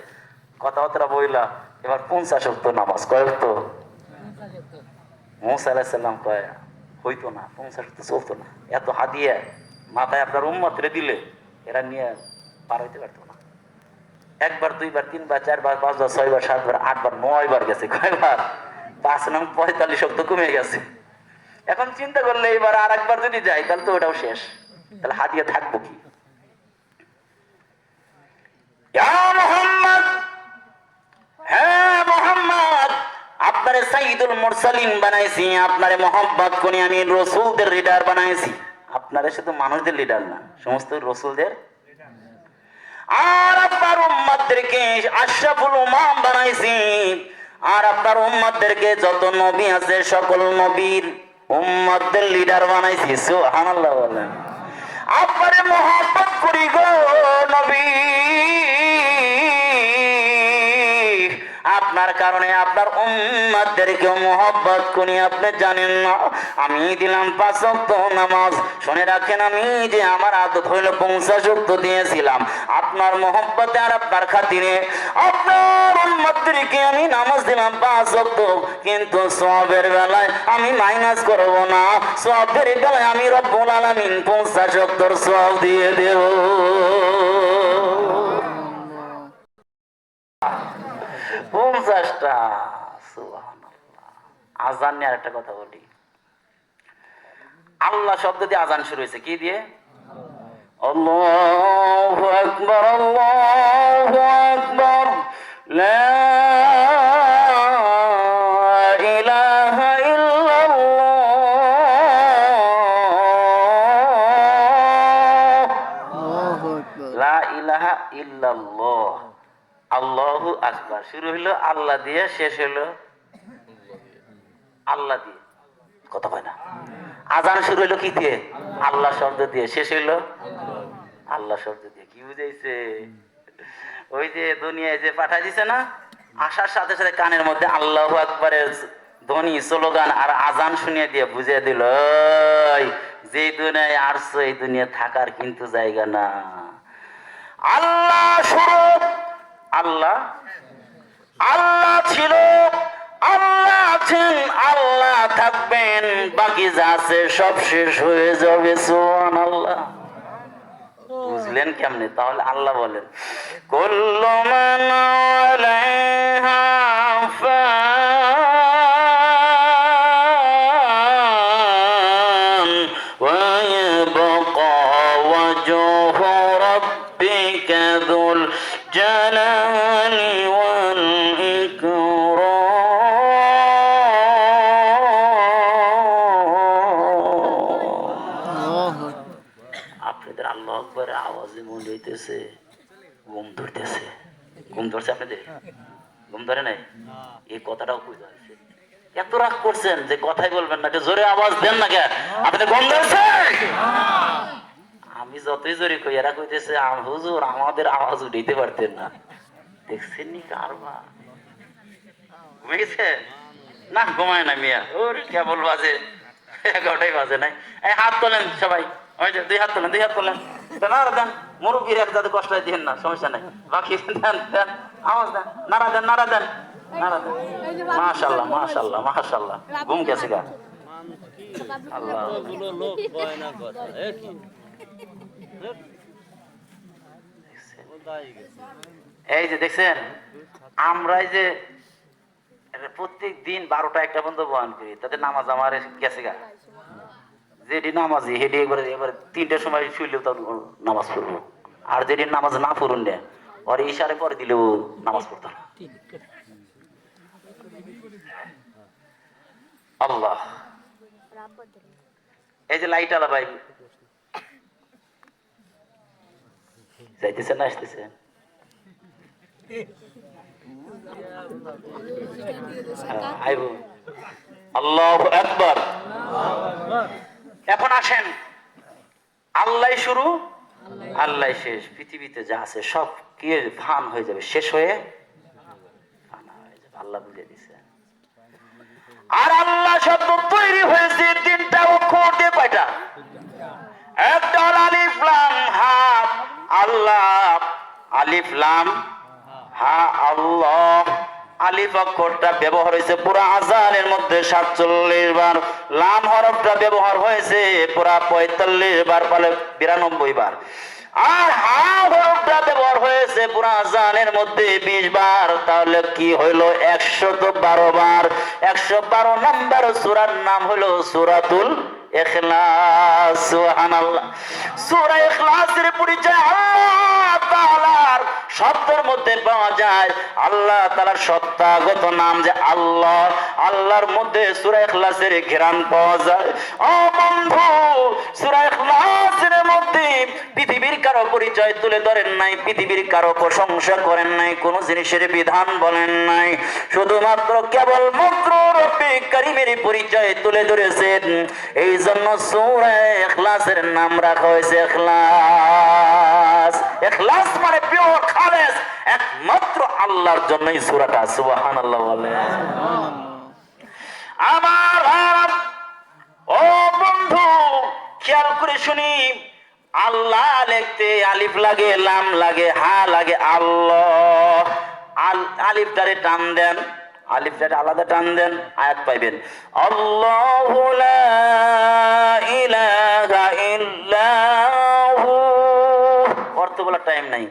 কথাবার্তা বইলা এবার 50 ওয়াক্ত নামাজ। কয় ওয়াক্ত? মুসা আলাইহিস সালাম কয় হইতো না, 50 ওয়াক্ত চলতো না। এত হাদিয়া মাথায় আপনার উম্মতরে দিলে এরা নিয়ে পার হইতে পারতো না। একবার দুইবার তিনবার চারবার পাঁচবার ছয়বার সাতবার আটবার 9 বার গেছে। কয়বার? 5 নং 45 ওয়াক্ত কমে গেছে। এখন চিন্তা করলে এবার আর একবার যদি যাই তাহলে তো ওটাও শেষ, তাহলে হাদিয়া থাকবো কি? ইয়া মুহাম্মদ, হ্যাঁ মুহাম্মদ, আপনারে সাইয়্যিদুল মুরসালিন বানাইছি, আপনারে মোহাম্মত করে আমি রাসূলদের লিডার বানাইছি। আপনারে শুধু মানুষদের লিডার না, সমস্ত রাসূলদের। আর আপনার উম্মতদেরকে আশরাফুল উম্মাম বানাইছি, আর আপনার উম্মতদেরকে যত নবী আছে সকল নবীর উম্মতদের লিডার বানাইছি। সুবহানাল্লাহ বলেন। আপনারে মোহাম্মত করি গো নবী, আপনার কারণে আপনার উম্মতদেরকে মোহাব্বত করি। আপনি জানেন না আমি দিলাম 5 ওয়াক্ত নামাজ। শুনে রাখেন, আমি যে আমার আদত হইল 50 ওয়াক্ত দিয়েছিলাম আপনার মোহাব্বতে আর আপনার খাতিরে। আপনার উম্মতদেরকে আমি নামাজ দিলাম 5 ওয়াক্ত, কিন্তু সওয়াবের বেলায় আমি মাইনাস করব না। সওয়াবের বেলায় আমি রব্বুল আলামিন 50 ওয়াক্তর সওয়াব দিয়ে দেব। আজান নিয়ে আরেকটা কথা বলি। আল্লাহ শব্দ দিয়ে আজান শুরু হয়েছে, কি দিয়ে? আল্লাহু আকবার, আল্লাহু আকবার, লা ইলাহা ইল্লাল্লাহ, আল্লাহু আকবার। লা ইলাহা ইল্লাল্লাহ, আল্লাহু আকবার। শুরু হলো আল্লাহ দিয়ে, শেষ হলো আল্লাহ দিয়ে। কথা হয় না? আজান শুরু হলো কি দিয়ে? আল্লাহ শব্দ দিয়ে, শেষ হইলো আল্লাহ শব্দ দিয়ে। কি বুঝাইছে? ওই যে দুনিয়ায় যে পাঠাই দিছে না, আসার সাথে সাথে কানের মধ্যে আল্লাহু আকবারের ধ্বনি, স্লোগান আর আজান শুনিয়ে দিয়ে বুঝিয়ে দিল, ওই যে দুনিয়ায় আসছো এই দুনিয়া থাকার কিন্তু জায়গা না। আল্লাহ শুরু, আল্লাহ আল্লাহ ছিল, আল্লাহ আছেন, আল্লাহ থাকবেন, বাকি যা আছে সব শেষ হয়ে যাবে। সুবহানাল্লাহ। বুঝলেন কেমনে? তাহলে আল্লাহ বলেন, কুল্লু মান আলাইহা ফান ওয়া ইয়াবকা ওয়াজহু রাব্বিকা যুল জালালি ওয়াল ইকরাম। আল্লাহু আকবার। আপনাদের আল্লাহ আকবরের আওয়াজে মনে হইতেছে ঘুম ধরতেছে। ঘুম ধরছে আপনাদের? ঘুম ধরে নাই? এই কথাটাও বুঝতে পারছে। এত রাগ করছেন যে কথাই বলবেন না, জোরে আওয়াজ দেন না কেন? আপনাদের ঘুম ধরছে? আমি যতই জোরে কই, এরা কইতেছে হুজুর আমাদের আওয়াজ উঠাইতে পারতেন না। দেখছেন নি কারবা? ঘুমে গেছে না? ঘুমায় না মিয়া, ওর কেবল বাজে 11টাই বাজে নাই। এই হাত তোলেন সবাই, ওই যে দুই হাত তোলেন, দুই হাত তোলেন, নাড়া দেন। মুরব্বীর এক যাতে কষ্ট দিন না, সমস্যা নাই। বাকি দেন দেন, আওয়াজ দেন, নাড়া দেন, নাড়া দেন, নাড়া দেন। মাশাআল্লাহ, মাশাআল্লাহ, মাশাআল্লাহ। ঘুম গেছে গা? আল্লাহ। এই যে দেখছেন, আমরাই যে প্রত্যেক দিন 12টা 1টা পর্যন্ত বয়ান করি, তাদের নামাজ আমার গেছে গা। যেটি নামাজি হেডি এবারে 3টার সময় শুইলেও তার নামাজ পড়বো, আর যেদিন নামাজ না পড়ুন না ওর ইশারে করে দিলেও নামাজ পড়তো না। আল্লাহ। এই যে লাইট আলা ভাই যাইতেছে না আসতেছে? আইব। আল্লাহু আকবার। এখন আসেন, আল্লাহ শুরু, আল্লাহ শেষ। পৃথিবীতে যা আছে সব কি ফান হয়ে যাবে, শেষ হয়ে ফানা হয়ে যাবে। আল্লাহ বুঝিয়ে দিছে। আর আল্লাহ শব্দ তৈরি হয়েছে 3টা অক্ষর দিয়ে। কয়টা? একটা হলো আলিফ লাম হা। আল্লাহ, আলিফ লাম হা, আল্লাহ। আলিফ অক্ষরটা ব্যবহার হয়েছে পুরা আযানের মধ্যে 47 বার। লাম হরফটা ব্যবহার হয়েছে পুরা 45 বার, ফলে 92 বার। আর হা হরফটা ব্যবহার হয়েছে পুরা আযানের মধ্যে 20 বার। তাহলে কি হইলো? 112 বার। 112 নম্বর সূরার নাম হলো সূরাতুল ইখলাস। সুবহানাল্লাহ। সূরা ইখলাসের পরিচয় আল্লাহ তাআলার শব্দের মধ্যে পাওয়া যায়। আল্লাহ তাআলার সত্তাগত নাম যে আল্লাহ, আল্লাহর মধ্যে সূরা ইখলাসের ঘ্রাণ পাওয়া যায়। ও বন্ধু, সূরা ইখলাসের মধ্যে পৃথিবীর কারো পরিচয় তুলে ধরেন নাই, পৃথিবীর কারো প্রশংসা করেন নাই, কোন জিনিসের বিধান বলেন নাই, শুধুমাত্র কেবলমাত্র রব্বে কারীমের পরিচয় তুলে ধরেছেন। এই জন্য সূরা ইখলাসের নাম রাখা হয়েছে ইখলাস। ইখলাস মানে পিওর, খালেস, একমাত্র আল্লাহর জন্যই সূরাটা। সুবহানাল্লাহ বলে। আমার ও বন্ধু, খেয়াল করে শুনি, আল্লাহ লিখতে আলিফ লাগে, লাম লাগে, হা লাগে, আল্লাহ। আলিফটারে টান দেন, আলিফটারে আলাদা টান দেন, আয়াত পাইবেন। আল্লাহু লা ইলাহা ইল্লাহু। অর্থ বলার টাইম নাই,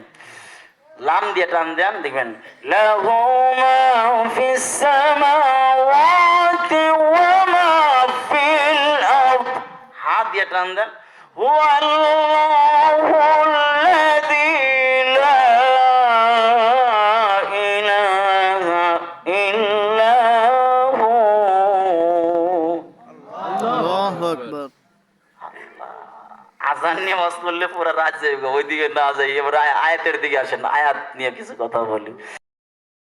লাম দিয়ে টান দেন, দেখবেন লাহু মা ফিস সামাওয়াতি ওয়া দিয়ে টান দেন। হুয়াল্লাহুল্লাযী লা ইলাহা ইল্লা হু। আল্লাহু আকবার। আজান নিয়ে ওয়াজ করলে পুরো রাত যাইবে, ওইদিকে না যাই। এবার আয়াতের দিকে আসেন, আয়াত নিয়ে কিছু কথা বলি।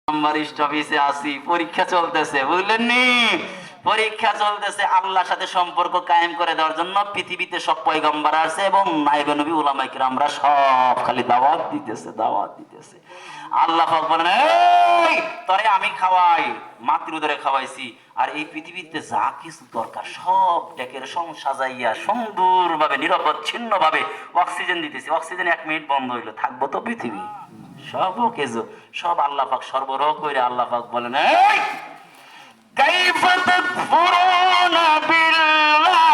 নাম্বার স্টপিসে আসি, পরীক্ষা চলতেছে, বুঝলেন নি? পরীক্ষা চলতেছে। আল্লাহর সাথে সম্পর্ক কায়েম করে দেওয়ার জন্য পৃথিবীতে সব পয়গম্বর আছে এবং নাইবে নবী উলামায়ে কিরামরা সব খালি দাওয়াত দিতেছে, দাওয়াত দিতেছে। আল্লাহ পাক বলেন, এই তরে আমি খাওয়াই, মাতৃ উদরে খাওয়াইছি, আর এই পৃথিবীতে যা কিছু দরকার সব ডেকের সং সাজাইয়া সুন্দরভাবে নিরবচ্ছিন্নভাবে অক্সিজেন দিতেছি। অক্সিজেন 1 মিনিট বন্ধ হইলো, থাকবো তো পৃথিবী? সব কেজো, সব আল্লাহ পাক সরবরাহ করে। আল্লাহ পাক বলেন, এই কাইফা তাকফুরুনা বিল্লাহ,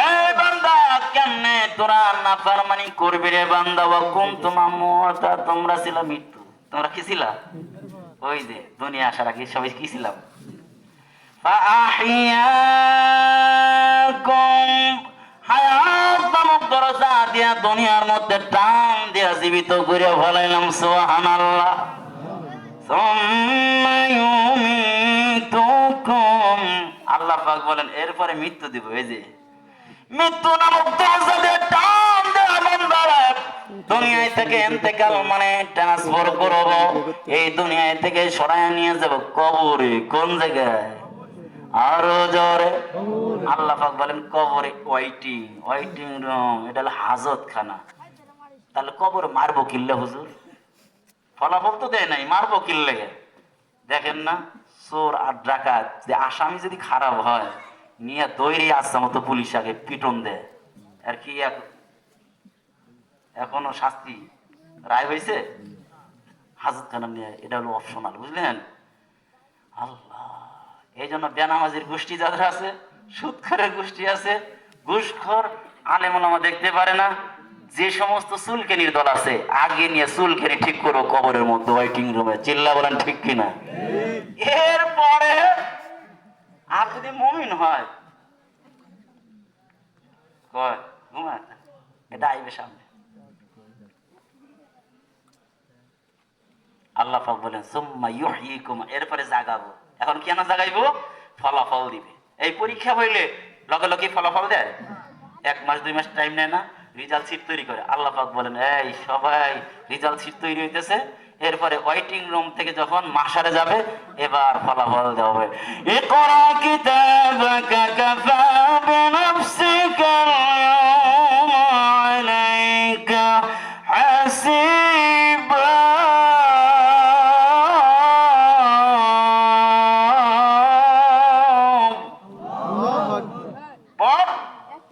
এই বান্দা কেমনে তোরা নাফরমানি করবি রে বান্দা? ওয়া কুনতুম আমওয়াতা, তোমরা ছিলা মৃত্যু। তোমরা কি ছিলা? ওই যে দুনিয়া আসার আগে সবাই কি ছিলাম? হায়াত নামক দরজা দিয়া দুনিয়ার মধ্যে টান দিয়া জীবিত করে ফেলাইলাম। সুবহানাল্লাহ। সুম্মা ইউমীতুকুম, আল্লাহ পাক বলেন এরপরে মৃত্যু দিব। এই যে মৃত্যু নামক দরজা দিয়ে টান দেয়া বান্দারা দুনিয়ায় থেকে ইন্তেকাল মানে ট্রান্সফার করব, এই দুনিয়ায় থেকে সরায় নিয়ে যাব কবরে। কোন জায়গায়? আরো জোরে। আল্লাহ পাক বলেন কবরে ওয়াইটিং, ওয়াইটিং রুম, এটা হলো হাজত খানা। তাহলে কবরে মারবো কিল্লে হুজুর? ফলাফল তো দেয় নাই, মারবো কিল্লে? দেখেন না, চোর আর ডাকাত যে আসামি যদি খারাপ হয় নিয়ে দৈরে আসছে মতো পুলিশ আগে পিটন দেয়। আর কি এখনো শাস্তি রায় হয়েছে? হাজত খানা নিয়ে, এটা হলো অপশনাল, বুঝলেন? আল্লাহ, এই জন্য বেনামাজির গোষ্ঠী যাদের আছে, সুদখোরের গোষ্ঠী আছে, ঘুষখোর আলেম ওলামা দেখতে পারে না, যে সমস্ত চুলকেনির দল আছে আগে নিয়ে চুলকেনি ঠিক করো কবরের মধ্যে ওয়েটিং রুমে। চিল্লা বলেন ঠিক কিনা? এরপরে আর যদি মুমিন হয় কয় ঘুমা, এটা আইবে সামনে। আল্লাহ পাক বলেন সুম্মা ইউহয়িকুম, এরপরে জাগাবো। এখন কেন জাগাইবো? ফলাফল দিবে। এই পরীক্ষা হইলে লগে লগে ফলাফল দেয়? 1 মাস 2 মাস টাইম নেয় না, রেজাল্ট শীট তৈরি করে। আল্লাহ পাক বলেন এই সবাই রেজাল্ট শীট তৈরি হইতেছে, এরপরে ওয়েটিং রুম থেকে যখন মাশারে যাবে এবার ফলাফল দেওয়া হবে। ইকরা কিতাবাকা কাফা বিনাফসিকা আল-ইয়াওমা আলাইকা হাসিবা।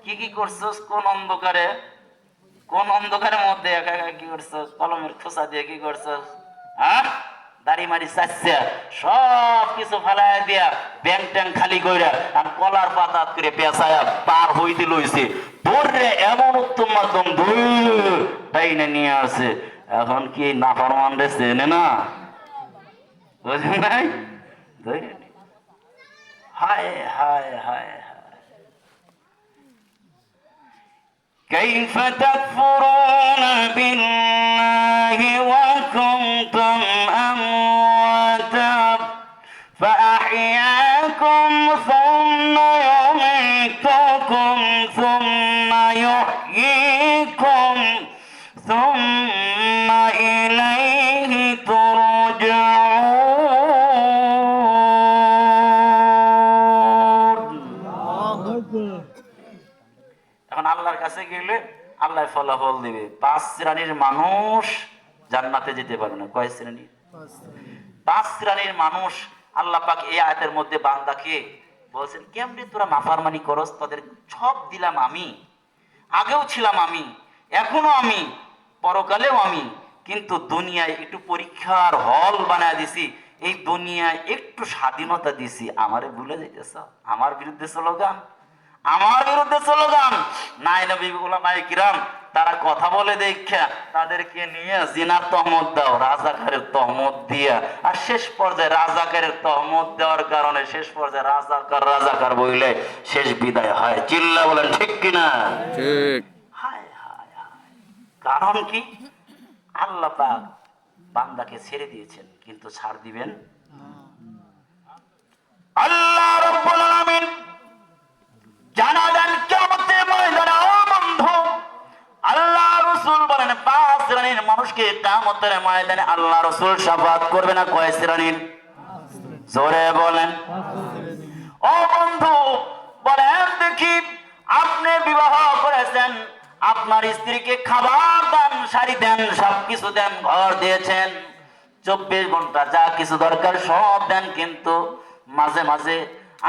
কি কি করছস? কোন অন্ধকারে, কোন অন্ধকারের মধ্যে একা একা কি করছস? কলমের খোসা দিয়ে কি করছস? হ্যাঁ, দাড়ি মারি চাচ্ছা সব কিছু ফেলায় দিয়া ব্যাংক ট্যাঙ্ক খালি কইরা আর কলার পাতা করে পেঁচায়া পার হইতে লইছে। ধরে এমন উত্তম মাধ্যম ধরে নিয়ে আসে। এখন কি নাফরমান রে চেনে না? বুঝেন নাই? ধরে হায় হায় হায় হায়। كيف تكفرون بالله وكنتم أمواتا فأحياكم ثم يميتكم ثم يحييكم ثم إليه ترجعون। এখন আল্লাহর কাছে গেলে আল্লাহ ফলাফল দিবে। 5 শ্রেণীর মানুষ জান্নাতে যেতে পারবে না। কয় শ্রেণী? 5 শ্রেণীর মানুষ। আল্লাহ পাক এই আয়াতের মধ্যে বান্দাকে বলছেন কেমনে তোরা নাফরমানি করস, তোদের সব দিলাম আমি, আগেও ছিলাম আমি, এখনো আমি, পরকালেও আমি, কিন্তু দুনিয়ায় একটু পরীক্ষার হল বানায় দিছি, এই দুনিয়ায় একটু স্বাধীনতা দিছি, আমারে ভুলে যাইতেছ? আমার বিরুদ্ধে স্লোগান, আমার বিরুদ্ধে স্লোগান। নাই নবী উলামায়ে কিরাম তারা কথা বলে দেখা তাদেরকে নিয়ে জিনার তহমত দাও, রাজাকারের তহমত দিয়া, আর শেষ পর্যায়ে রাজাকারের তহমত দেওয়ার কারণে শেষ পর্যায়ে রাজাকার বইলে শেষ বিদায় হয়। চিল্লা বলেন ঠিক কিনা? ঠিক। হায় হায় হায়। কারণ কি? আল্লাহ পাক বান্দাকে ছেড়ে দিয়েছেন, কিন্তু ছাড় দিবেন আল্লাহ রাব্বুল আলামিন জানা দেন কিয়ামতের ময়দানে। ও বন্ধু, আল্লাহ রাসূল বলেন 5 শ্রেণীর মানুষকে কিয়ামতের ময়দানে আল্লাহ রাসূল শাফাআত করবে না। কয় শ্রেণীর? জোরে বলেন। ও বন্ধু বলেন দেখি, আপনি বিবাহ করেছেন, আপনার স্ত্রীকে খাবার দেন, শাড়ি দেন, সবকিছু দেন, ঘর দিয়েছেন, 24 ঘন্টা যা কিছু দরকার সব দেন, কিন্তু মাঝে মাঝে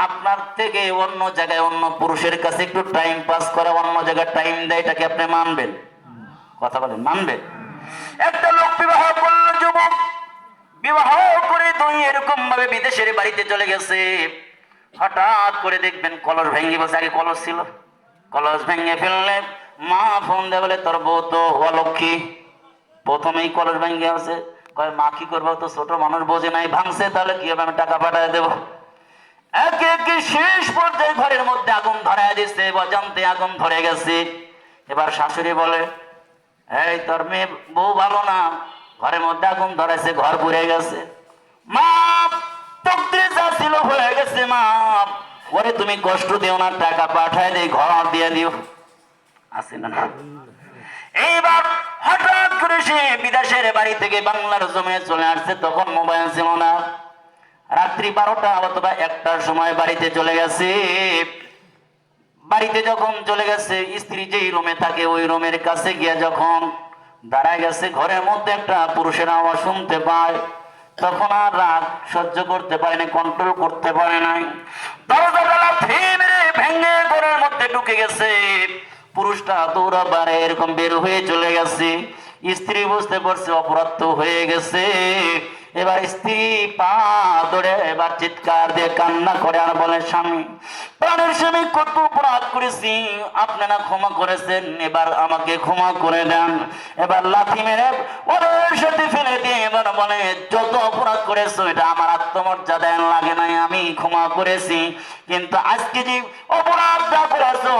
আপনার থেকে অন্য জায়গায় অন্য পুরুষের কাছে একটু টাইম পাস করে অন্য জায়গায় টাইম দেয়, এটাকে আপনি মানবেন? কথা বলেন, মানবেন? একটা লোক বিবাহ করলো, যুবক বিবাহ করে দুই এরকম ভাবে বিদেশের বাড়িতে চলে গেছে। হঠাৎ করে দেখবেন কলস ভেঙে বসে, আগে কলস ছিল, কলস ভেঙে ফেললে মা ফোন দেয়, বলে তোর বউ তো অলক্ষী, প্রথমেই কলস ভেঙে আছে। কয় মা কি করবো, তো ছোট মানুষ বোঝে নাই, ভাঙছে তাহলে কি হবে, আমি টাকা পাঠায় দেবো। একে একে শেষ পর্যায়ে ঘরের মধ্যে আগুন ধরায় দিচ্ছে, অজান্তে আগুন ধরে গেছে। এবার শাশুড়ি বলে, এই তোর মেয়ে বউ ভালো না, ঘরের মধ্যে আগুন ধরাইছে, ঘর পুড়ে গেছে। মা তকদিরে যা ছিল হয়ে গেছে, মা ওরে তুমি কষ্ট দিও না, টাকা পাঠায় দেই, ঘর দিয়ে দিও। আছে না? এইবার হঠাৎ করে সে বিদেশের বাড়ি থেকে বাংলার জমিনে চলে আসছে, তখন মোবাইল ছিল না। রাত্রি 12টা অথবা 1টার সময় বাড়িতে চলে গেছে। বাড়িতে যখন চলে গেছে, স্ত্রী যেই রুমে থাকে ওই রুমের কাছে গিয়ে যখন দাঁড়ায় গেছে, ঘরের মধ্যে একটা পুরুষের আওয়াজ শুনতে পায়। তখন আর রাগ সহ্য করতে পারে না, কন্ট্রোল করতে পারে নাই, দরজাটা ভেঙে ঘরের মধ্যে ঢুকে গেছে। পুরুষটা দৌড়াবার এরকম বের হয়ে চলে গেছে। স্ত্রী বুঝতে পারছে অপরাধ তো হয়ে গেছে। এবার স্ত্রী পা ধরে এবার চিৎকার দিয়ে কান্না করে আর বলে, স্বামী, প্রাণের স্বামী, কত অপরাধ করেছি, আপনারা ক্ষমা করেছেন, এবার আমাকে ক্ষমা করে দেন। এবার লাথি মেরে ওদের সাথে ফেলে দিয়ে এবার বলে, যত অপরাধ করেছো এটা আমার আত্মমর্যাদায় লাগে নাই, আমি ক্ষমা করেছি, কিন্তু আজকে যে অপরাধটা করেছো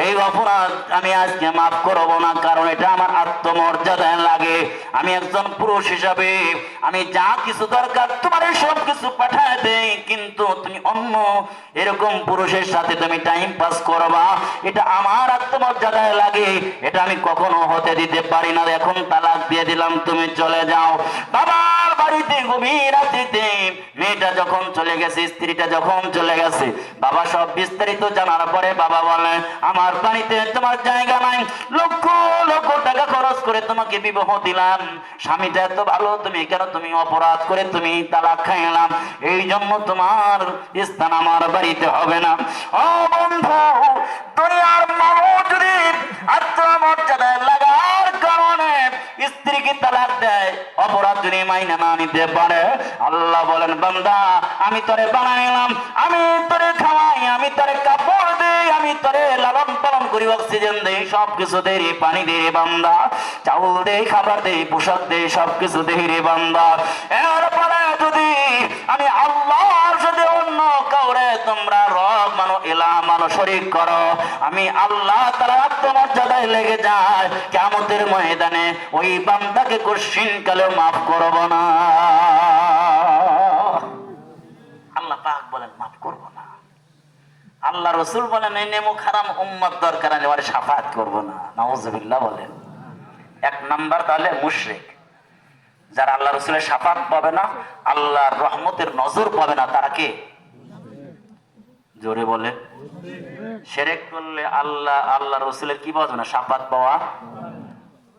এই অপরাধ আমি আজকে মাফ করবো না, কারণ এটা আমার আত্মমর্যাদায় লাগে। আমি একজন পুরুষ হিসাবে আমি যা কিছু দরকার তোমার সব কিছু পাঠায় দেই, কিন্তু তুমি অন্য এরকম পুরুষের সাথে তুমি টাইম পাস করবা, এটা আমার আত্মমর্যাদায় লাগে, এটা আমি কখনো হতে দিতে পারি না। এখন তালাক দিয়ে দিলাম, তুমি চলে যাও। বাবার বাড়িতে গভীর রাত্রিতে মেয়েটা যখন চলে গেছে, স্ত্রীটা যখন চলে গেছে, বাবা সব বিস্তারিত জানার পরে বাবা বলে, আমার বাড়িতে তোমার জায়গা নাই, লক্ষ লক্ষ টাকা খরচ করে তোমাকে বিবাহ দিলাম, স্বামীটা এত ভালো, তুমি কেন তুমি অপরাধ করে তুমি তালাক খাইলাম, এই জন্য তোমার স্থান আমার বাড়িতে হবে না। ও বন্ধু, দুনিয়ার মানুষ যদি আত্মমর্যাদায় লাগার কারণে স্ত্রীকে তালাক দেয়, অপরাধ যদি মাইনে না নিতে পারে, আল্লাহ বলেন, বান্দা আমি তোরে বানাইলাম, আমি তোরে খাওয়াই, আমি তোরে কাপড় দেই, আমি তোরে লালন পালন করি, অক্সিজেন দেই, সবকিছু দেই রে, পানি দেই রে বান্দা, চাউল দেই, খাবার দেই, পোশাক দেই, সবকিছু দেই রে বান্দা। এরপরে যদি আমি আল্লাহর সাথে অন্য কাউরে তোমরা রব মানো, ইলাহ মানো, শরীক করো, আমি আল্লাহ তাআলা আত্মমর্যাদায় লেগে যায়, কিয়ামতের ময়দানে ওই বান্দাকে কোশ্চিন কালেও মাফ করব না। আল্লাহ পাক বলেন মাফ করব না। আল্লাহ রাসূল বলেন, এই নেমুক হারাম উম্মত দরকার হলে ওরে শাফাআত করব না। নাউজুবিল্লাহ বলেন। 1 নাম্বার তাহলে মুশরিক, যারা আল্লাহ রাসূলের শাফাআত পাবে না, আল্লাহর রহমতের নজর পাবে না, তারা কে? জোরে বলে। শিরক করলে আল্লাহ রাসূলের কি পাওয়া যাবে না? শাফাআত পাওয়া।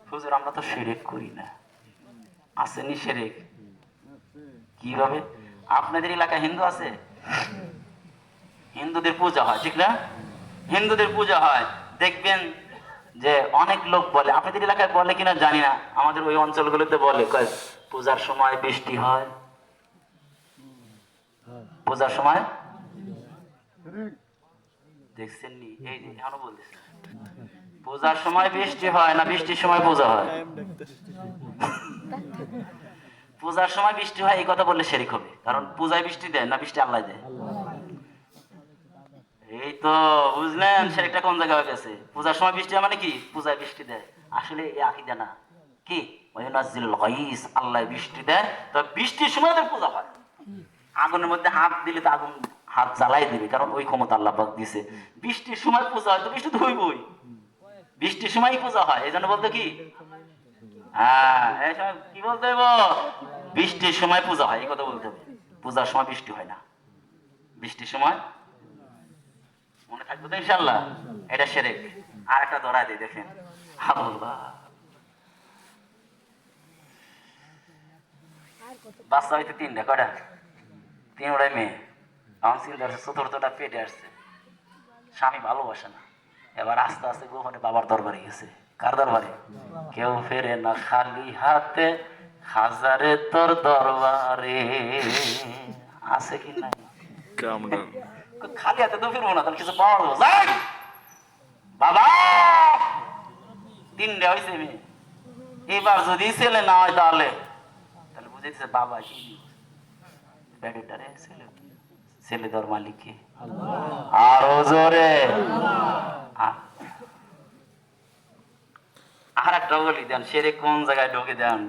হুজুর আমরা তো শিরক করি না। আসেনি শিরক? কিভাবে? আপনাদের এলাকায় হিন্দু আছে? হিন্দুদের পূজা হয়, ঠিক না? হিন্দুদের পূজা হয়, দেখবেন যে অনেক লোক বলে, আপনাদের এলাকায় বলে কিনা জানি না, আমাদের ওই অঞ্চলগুলোতে বলে, কয় পূজার সময় বৃষ্টি হয়, পূজার সময় দেখছেন নি? এই যে এখনো বলতেছে পূজার সময় বৃষ্টি হয় না বৃষ্টির সময় পূজা হয়? পূজার সময় বৃষ্টি হয় এই কথা বললে শিরক হবে, কারণ পূজায় বৃষ্টি দেয় না, বৃষ্টি আল্লাহ দেয়। এই তো বুঝলেন শিরকটা কোন জায়গায় হয়ে গেছে। পূজার সময় বৃষ্টি হয় মানে কি, পূজায় বৃষ্টি দেয়, আসলে এই আকীদা না। কি ওয়ায়ুনাজ্জিলুল গায়স, আল্লাহ বৃষ্টি দেয়, তো বৃষ্টির সময় তো পূজা হয়। আগুনের মধ্যে হাত দিলে তো আগুন হাত জ্বালাই দিবে, কারণ ওই ক্ষমতা আল্লাহ পাক দিছে। বৃষ্টির সময় পূজা হয়, তো বৃষ্টি তো হইবই, বৃষ্টির সময়ই পূজা হয়। এই জন্য বলতে কি, হ্যাঁ এই সময় কি বলতে হবে, বৃষ্টির সময় পূজা হয়, এই কথা বলতে হবে। পূজার সময় বৃষ্টি হয় না, বৃষ্টির সময়। মনে থাকবে তো ইনশাল্লাহ? এটা শিরক। আর একটা ধরা দিই, দেখেন আল্লাহ, বাচ্চা হইতে তিনটা, কয়টা? তিনটাই মেয়ে। আমার চিন্তা হচ্ছে চতুর্থটা পেটে আসছে, স্বামী ভালোবাসে না, এবার আস্তে আস্তে গোপনে বাবার দরবারে গেছে। কার দরবারে? কেউ ফেরে না খালি হাতে, হাজারে তোর দরবারে। আছে কি নাই? খালি হাতে তো ফিরবো না, তাহলে কিছু পাওয়া যাবো। যাই বাবা, তিনটা হয়েছে মেয়ে, এবার যদি ছেলে না হয় তাহলে তাহলে বুঝেছে বাবা কি ব্যাটারে ছেলে, ছেলে দেওয়ার মালিক কে? আরো জোরে। আর একটা বলি দেন, সেরে কোন জায়গায় ঢোকে দেন।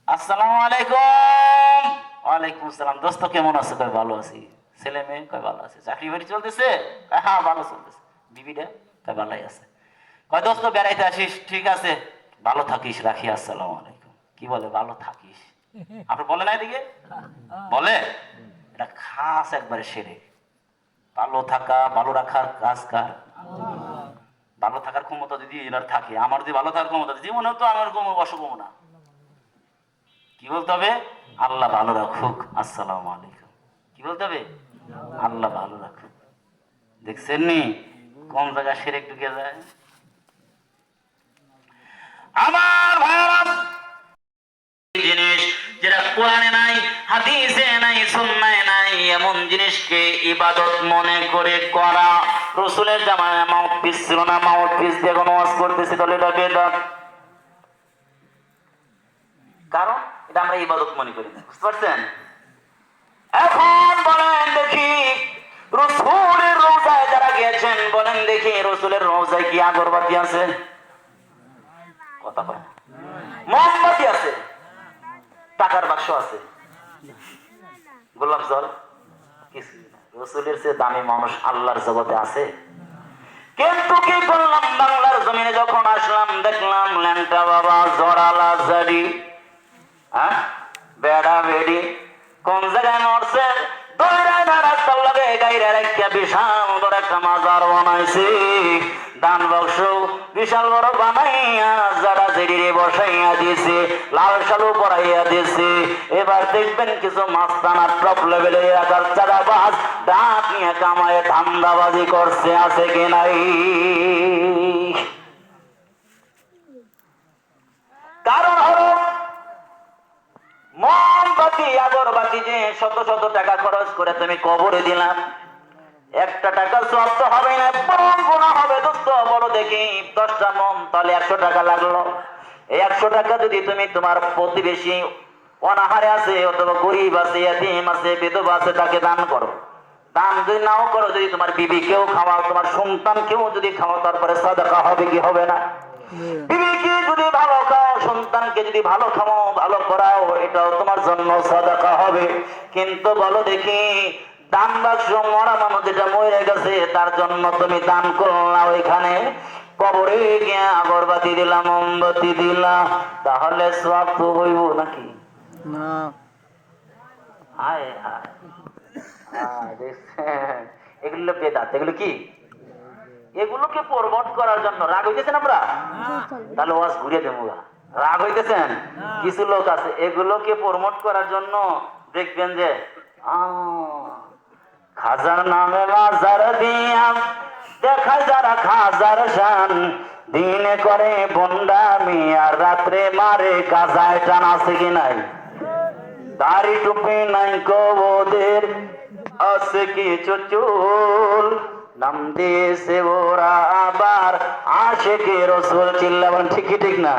আসসালামু আলাইকুম। ওয়ালাইকুম আসসালাম। দোস্ত কেমন আছো? কয় ভালো আছি। ছেলে মেয়ে? কয় ভালো আছে। চাকরি বাড়ি চলতেছে? কয় হ্যাঁ ভালো চলতেছে। বিবিটা? কয় ভালোই আছে। কয় দোস্ত বেড়াইতে আসিস? ঠিক আছে, ভালো থাকিস, রাখি, আসসালামু আলাইকুম। কি বলে ভালো থাকিস? আপনি বলে না এদিকে বলে? এটা খাস একবারে সেরে। ভালো থাকা, ভালো রাখার কাজ কার? ভালো থাকার ক্ষমতা যদি এনার থাকে, আমার যদি ভালো থাকার ক্ষমতা, জীবনেও তো আমার কোনো অসুখ হবো না। কি বলতে হবে? আল্লাহ ভালো রাখুক, আসসালামু আলাইকুম। কি বলতে হবে? আল্লাহ ভালো রাখুক। দেখছেন নি কোন জায়গায় শিরক ঢুকে যায়? আমার ভাইরা, জিনিস যেটা কোরআনে নাই, হাদিসে নাই, সুন্নাহে নাই, এমন জিনিসকে ইবাদত মনে করে করা। রাসূলের জামানায় মাউথপিস ছিল না, মাউথপিস দিয়ে কোনো ওয়াজ করতেছে, তাহলে এটা বেদাত। কারণ এটা আমরা ইবাদত মনে করি না, বুঝতে পারছেন? এখন বলেন দেখি, রাসূলের রওজায় যারা গিয়েছেন, বলেন দেখি রাসূলের রওজায় কি আগরবাতি আছে? কথা বলেন। মোমবাতি আছে? টাকার বাক্স আছে? গোলাপ জল? কিছু না। রাসূলের চেয়ে দামি মানুষ আল্লাহর জগতে আছে? কিন্তু কি করলাম, বাংলার জমিনে যখন আসলাম দেখলাম ল্যাংটা বাবা, জরালা জারি, বেড়া বেড়ি কোন জায়গায় মরছে, রাস্তার লাগে গাইরা একটা বিশাল বড় একটা মাজার বানাইছে। দান বাক্স বিশাল বড় বানাইয়া যারা জেডিরে বসাইয়া দিয়েছে, লাল শালু পরাইয়া দিয়েছে। এবার দেখবেন কিছু মাস্তানা টপ লেভেলের এলাকার চাঁদাবাজ ডাক নিয়ে কামায় ধান্দাবাজি করছে, আছে কি নাই? কারণ হলো মোমবাতি, আগরবাতি যে শত শত টাকা খরচ করে তুমি কবরে দিলাম, একটা টাকা সওয়াব তো হবে না, বরং গুনাহ হবে। দোস্ত বলো দেখি, 10টা মোম তাহলে 100 টাকা লাগলো। এই 100 টাকা যদি তুমি তোমার প্রতিবেশী অনাহারে আছে, অথবা গরিব আছে, এতিম আছে, বিধবা আছে, তাকে দান করো। দান যদি নাও করো, যদি তোমার বিবিকেও খাওয়াও, তোমার সন্তানকেও যদি খাওয়াও, তারপরে সাদাকা হবে কি হবে না? বিবিকে যদি ভালো খাও, সন্তানকে যদি ভালো খাও, ভালো করাও, এটাও তোমার জন্য সাদাকা হবে। কিন্তু বলো দেখি, দান বাক্স মরা মানুষ যেটা মরে গেছে তার জন্য তুমি দান করলা, ওইখানে কবরে গিয়া আগরবাতি দিলাম, মোমবাতি দিলাম, তাহলে সওয়াব তো হইব নাকি? না। হায় হায়, দেখছেন এগুলো বেদাত। এগুলো কি? এগুলোকে প্রমোট করার জন্য। রাগ হইতেছেন আমরা? তাহলে ওয়াজ ঘুরে দেবো। রাগ হইতেছেন? কিছু লোক আছে এগুলোকে প্রমোট করার জন্য, দেখবেন যে খাজার নামে মাজার দিয়া দেখায় যারা খাজার শান, দিনে করে বন্ডামি আর রাত্রে মারে গাজায় টান, আছে কি নাই? দাড়ি টুপি নাই কবদের, আছে কিছু চুল, নাম দিয়েছে ওরা আবার আশেকে রসুল, চিল্লাবেন ঠিক কি ঠিক না?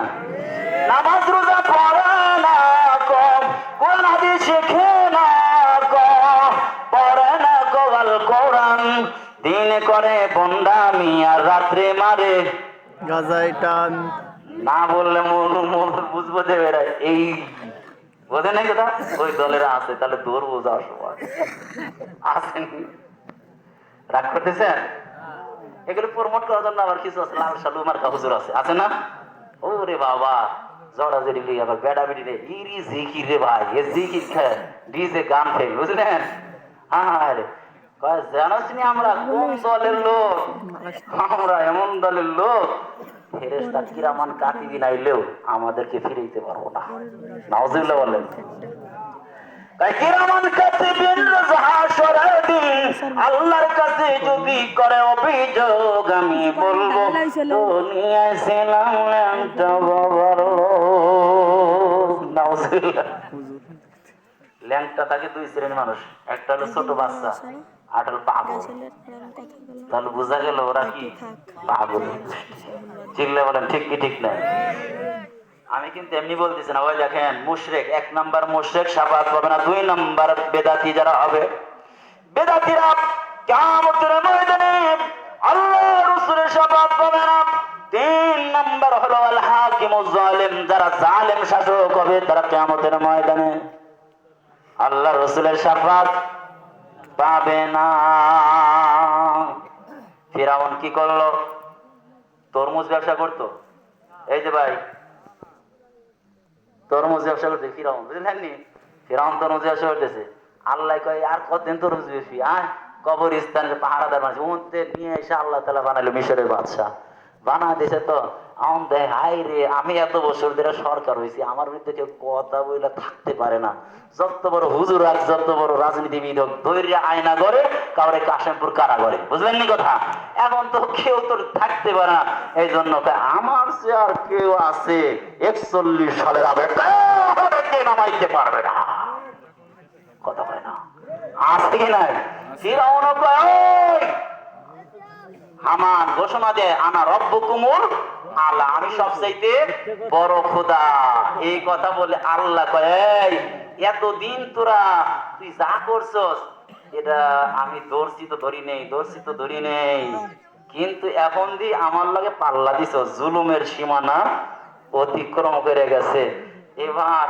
নামাজ রোজা পড়ে না কম, কোরআন হাদিস শেখে না কম, পড়ে না গোয়াল কোরআন, দিনে করে বন্দামি আর রাত্রে মারে গাজাই টান। না বললে বুঝবো যে এরা এই বোঝে নাই কথা, ওই দলের আছে, তাহলে দৌড় বোঝার সময় আসেন। রাগ করতেছেন? এগুলো প্রমোট করার জন্য আবার কিছু আছে, লাল সালু মার্কা হুজুর আছে না? ওরে বাবা, জড়া জড়ি লিয়ে আবার বেড়া বেড়ি রে ইরি জিকির রে ভাই, এ জিকির খায় ডিজে গান ফেল, বুঝলেন? আরে কয় জানোস নি আমরা কোন দলের লোক? আমরা এমন দলের লোক, ফেরেশতা কিরামান কাতিবিন আইলেও আমাদেরকে ফিরাইতে পারবো না। নাউজুবিল্লাহ বলেন। তাই কিরামান কাতিবিন হাসরের দিন আল্লাহর কাছে যদি করে অভিযোগ, আমি বলবো দুনিয়ায় ছিলাম ল্যাংটা বাবার লোক। নাউজুবিল্লাহ। ল্যাংটা থাকে দুই শ্রেণীর মানুষ, একটা হলো ছোট বাচ্চা, আর হলো পাগল। তাহলে বোঝা গেল ওরা কি পাগল। চিল্লা বলেন ঠিক কি ঠিক না? আমি কিন্তু এমনি বলতেছি না। ওই দেখেন মুশরিক, 1 নাম্বার মুশরিক শাফাআত পাবে না। 2 নাম্বার বেদাতি যারা হবে, বেদাতিরা কিয়ামতের ময়দানে আল্লাহ রাসূলের শাফাআত পাবে না। 3 নাম্বার হলো আল হাকিমুজ জালিম, যারা জালেম শাসক হবে তারা কিয়ামতের ময়দানে আল্লাহ রাসূলের শাফাআত পাবে না। ফিরাউন কি করলো? তরমুজ ব্যবসা করতো। এই যে ভাই, তরমুজ ব্যবসা করতে ফিরাউন, বুঝলেন নি? ফিরাউন তরমুজ ব্যবসা করতেছে। আল্লাহ কয় আর কতদিন তরমুজ বেশি? কবরস্থানের পাহারাদার মানুষ উঠতে নিয়ে এসে আল্লাহ তাআলা বানাইলো মিশরের বাদশা। বানা দিয়েছে তো আম দেয়, হাই রে, আমি এত বছর ধরে সরকার হয়েছি, আমার বিরুদ্ধে কেউ কথা বলে থাকতে পারে না। যত বড় হুজুর আর যত বড় রাজনীতিবিদ হোক, ধৈর্য আয়না করে কাউরে কাশেমপুর কারাগারে, বুঝলেন নি কথা? এখন তো কেউ তো থাকতে পারে না। এই জন্য আমার সে আর কেউ আছে 41 সালের আগে নামাইতে পারবে না। কথা হয় না? আসছে কি নাই? ফিরাউন হামান ঘোষণা দেয়, আনা রব্বুকুমুল আলা, আমি সবচাইতে বড় খোদা। এই কথা বলে আল্লাহ কয়, এই এতদিন তোরা তুই যা করছস এটা আমি ধরছি তো ধরি নেই, ধরছি তো ধরি নেই, কিন্তু এখন দি আমার লাগে পাল্লা দিছ, জুলুমের সীমানা অতিক্রম করে গেছে। এবার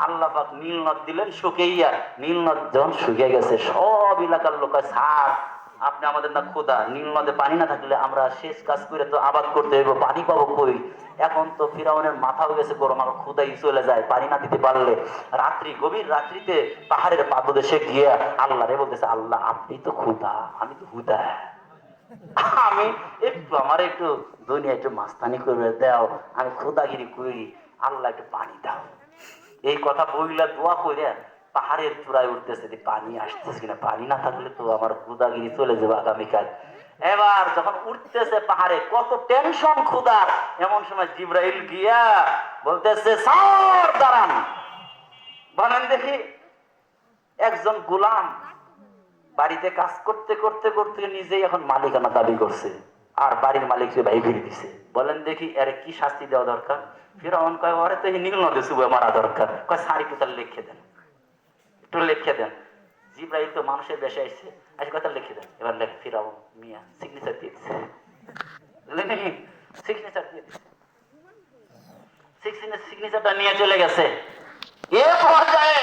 আল্লাহ পাক নীল নদ দিলেন শুকিয়ে, নীল নদ যখন শুকিয়ে গেছে সব এলাকার লোক সার আপনি আমাদের না খোদা, নীল নদে পানি না থাকলে আমরা শেষ কাজ করে তো আবাদ করতে হইব, পানি পাবো কই? এখন তো ফিরাউনের মাথা হয়ে গেছে গরম, আমার খোদাই চলে যায় পানি না দিতে পারলে। রাত্রি, গভীর রাত্রিতে পাহাড়ের পাদদেশে গিয়ে আল্লাহ রে বলতেছে, আল্লাহ আপনি তো খোদা, আমি তো হুদা, আমি একটু আমার একটু দুনিয়া একটু মাস্তানি করবে দাও, আমি খোদাগিরি করি, আল্লাহ একটু পানি দাও। এই কথা বইলা দোয়া করে পাহাড়ের চূড়ায় উঠতেছে, পানি আসতেছে কিনা, পানি না থাকলে তো আমার খুদাগিরি চলে যাবে আগামীকাল। এবার যখন উঠতেছে পাহাড়ে, কত টেনশন খুদার, এমন সময় জিব্রাইল গিয়া বলতেছে, স্যার দাঁড়ান। বলেন দেখি, একজন গোলাম বাড়িতে কাজ করতে করতে করতে নিজেই এখন মালিকানা দাবি করছে, আর বাড়ির মালিককে ভাই ফিরে দিছে। বলেন দেখি এর কি শাস্তি দেওয়া দরকার? ফিরাউন কয়, ওরে তো নীল নদে চুবে মারা দরকার। কয় সারি কোথায় লিখে দেন, একটু লিখে দেন। জিব্রাইল তো মানুষের বেশে আসছে, আজ কথা লিখে দেন। এবার লেখ, ফিরাউন মিয়া সিগনেচার দিয়ে দিচ্ছে, সিগনেচার দিয়ে দিচ্ছে। সিগনেচারটা নিয়ে চলে গেছে। এ পর্যায়ে